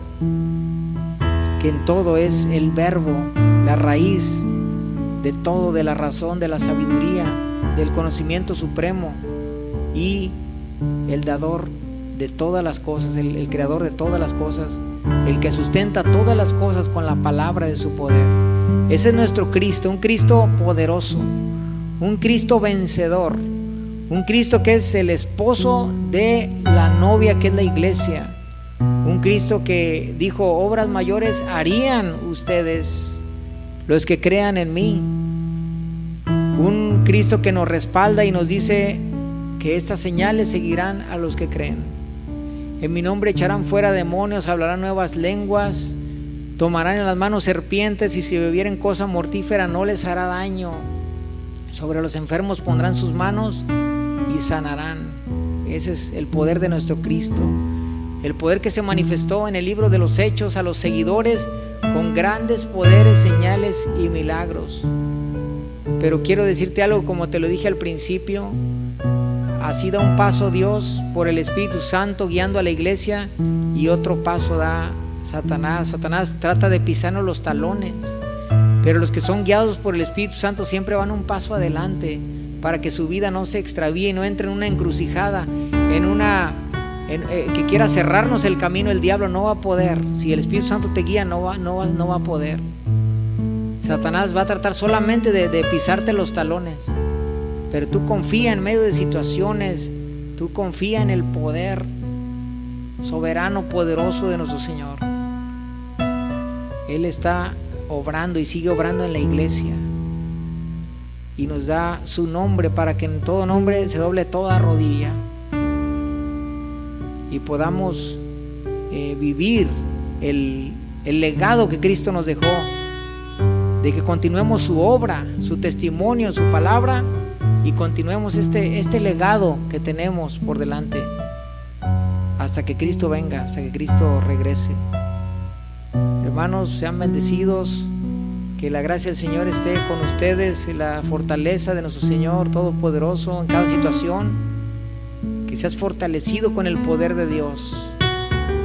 que en todo es el verbo, la raíz de todo, de la razón, de la sabiduría, del conocimiento supremo, y el dador de todas las cosas, el creador de todas las cosas, el que sustenta todas las cosas con la palabra de su poder. Ese es nuestro Cristo, un Cristo poderoso, un Cristo vencedor, un Cristo que es el esposo de la novia, que es la iglesia, un Cristo que dijo: obras mayores harían ustedes los que crean en mí. Un Cristo que nos respalda y nos dice que estas señales seguirán a los que creen. En mi nombre echarán fuera demonios, hablarán nuevas lenguas, tomarán en las manos serpientes, y si bebieren cosa mortífera no les hará daño. Sobre los enfermos pondrán sus manos y sanarán. Ese es el poder de nuestro Cristo, el poder que se manifestó en el libro de los Hechos a los seguidores con grandes poderes, señales y milagros. Pero quiero decirte algo, como te lo dije al principio, así da un paso Dios por el Espíritu Santo guiando a la iglesia, y otro paso da Satanás. Satanás trata de pisarnos los talones, pero los que son guiados por el Espíritu Santo siempre van un paso adelante para que su vida no se extravíe y no entre en una encrucijada, que quiera cerrarnos el camino. El diablo no va a poder. Si el Espíritu Santo te guía, no va a poder. Satanás va a tratar solamente de pisarte los talones, pero tú confía en medio de situaciones, tú confía en el poder soberano, poderoso de nuestro Señor. Él está obrando y sigue obrando en la iglesia, y nos da su nombre para que en todo nombre se doble toda rodilla y podamos vivir el legado que Cristo nos dejó, de que continuemos su obra, su testimonio, su palabra, y continuemos este legado que tenemos por delante hasta que Cristo venga, hasta que Cristo regrese. Hermanos, sean bendecidos, que la gracia del Señor esté con ustedes, y la fortaleza de nuestro Señor Todopoderoso en cada situación. Que seas fortalecido con el poder de Dios,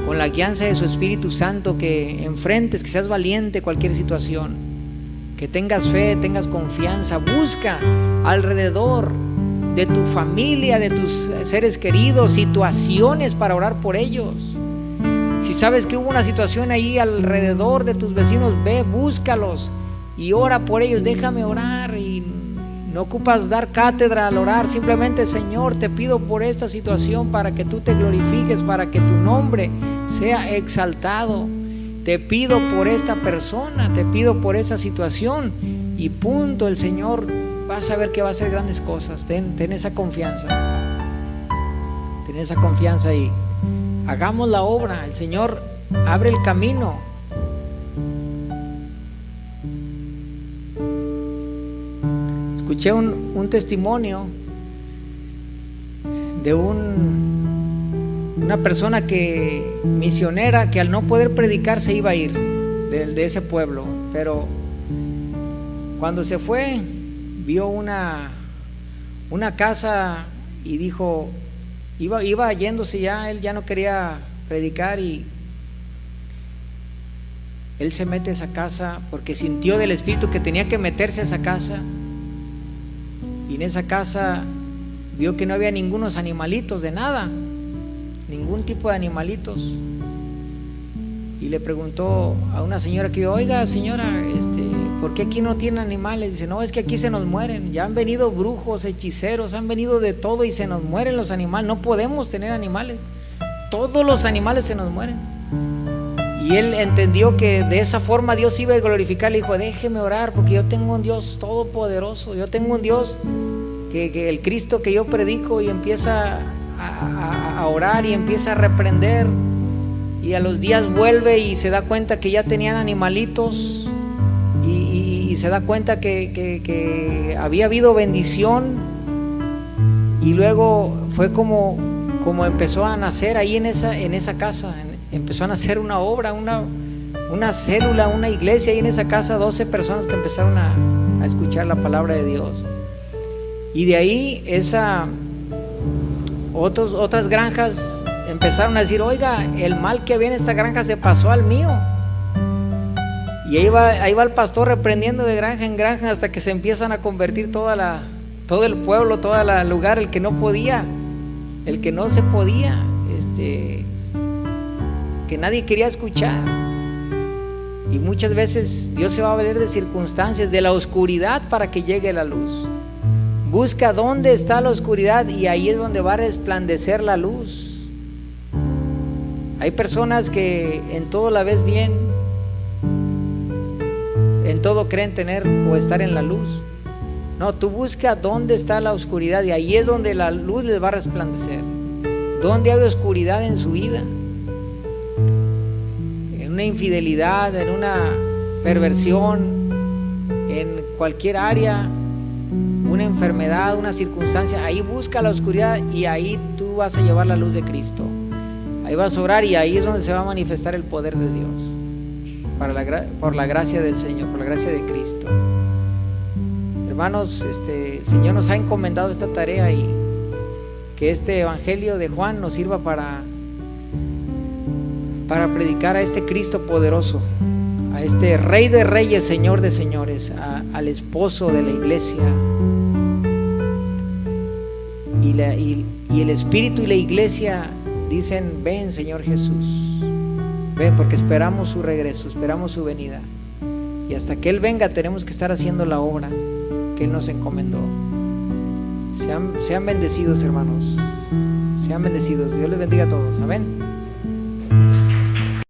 con la guianza de su Espíritu Santo, que enfrentes, que seas valiente cualquier situación, que tengas fe, tengas confianza. Busca alrededor de tu familia, de tus seres queridos, situaciones para orar por ellos. Si sabes que hubo una situación ahí alrededor de tus vecinos, ve, búscalos y ora por ellos. Déjame orar. Y no ocupas dar cátedra al orar, simplemente: Señor, te pido por esta situación para que tú te glorifiques, para que tu nombre sea exaltado. Te pido por esta persona, te pido por esa situación, y punto. El Señor vas a ver que va a hacer grandes cosas. Ten esa confianza, ten esa confianza, y hagamos la obra. El Señor abre el camino, escuché un testimonio de una persona misionera, que al no poder predicar se iba a ir de ese pueblo, pero cuando se fue vio una casa y dijo, iba yéndose ya, él ya no quería predicar, y él se mete a esa casa porque sintió del Espíritu que tenía que meterse a esa casa, y en esa casa vio que no había ningunos animalitos de nada, ningún tipo de animalitos, y le preguntó a una señora que dijo, oiga señora, ¿por qué aquí no tienen animales? Dice, no, es que aquí se nos mueren, ya han venido brujos, hechiceros, han venido de todo y se nos mueren los animales, no podemos tener animales, todos los animales se nos mueren. Y él entendió que de esa forma Dios iba a glorificar. Le dijo, déjeme orar, porque yo tengo un Dios todopoderoso, yo tengo un Dios que el Cristo que yo predico, y empieza a orar y empieza a reprender, y a los días vuelve y se da cuenta que ya tenían animalitos, y se da cuenta que había habido bendición, y luego fue como empezó a nacer ahí en esa casa, empezó a nacer una obra, una célula, una iglesia ahí en esa casa, 12 personas que empezaron a escuchar la palabra de Dios. Y de ahí otras granjas empezaron a decir, oiga, el mal que había en esta granja se pasó al mío. Y ahí va el pastor reprendiendo de granja en granja, hasta que se empiezan a convertir todo el pueblo, todo el lugar, el que no se podía, que nadie quería escuchar. Y muchas veces Dios se va a valer de circunstancias, de la oscuridad, para que llegue la luz. Busca dónde está la oscuridad, y ahí es donde va a resplandecer la luz. Hay personas que en todo la ves bien, en todo creen tener o estar en la luz. No, tú busca dónde está la oscuridad, y ahí es donde la luz les va a resplandecer. Donde hay oscuridad en su vida, en una infidelidad, en una perversión, en cualquier área, una enfermedad, una circunstancia, ahí busca la oscuridad, y ahí tú vas a llevar la luz de Cristo. Ahí vas a orar, y ahí es donde se va a manifestar el poder de Dios, por la gracia del Señor, por la gracia de Cristo. Hermanos, el Señor nos ha encomendado esta tarea, y que este evangelio de Juan nos sirva para predicar a este Cristo poderoso, a este Rey de Reyes, Señor de Señores, al esposo de la iglesia. Y el Espíritu y la iglesia dicen, ven Señor Jesús, ven, porque esperamos su regreso, esperamos su venida, y hasta que Él venga tenemos que estar haciendo la obra que Él nos encomendó. Sean bendecidos, hermanos, sean bendecidos. Dios les bendiga a todos, amén.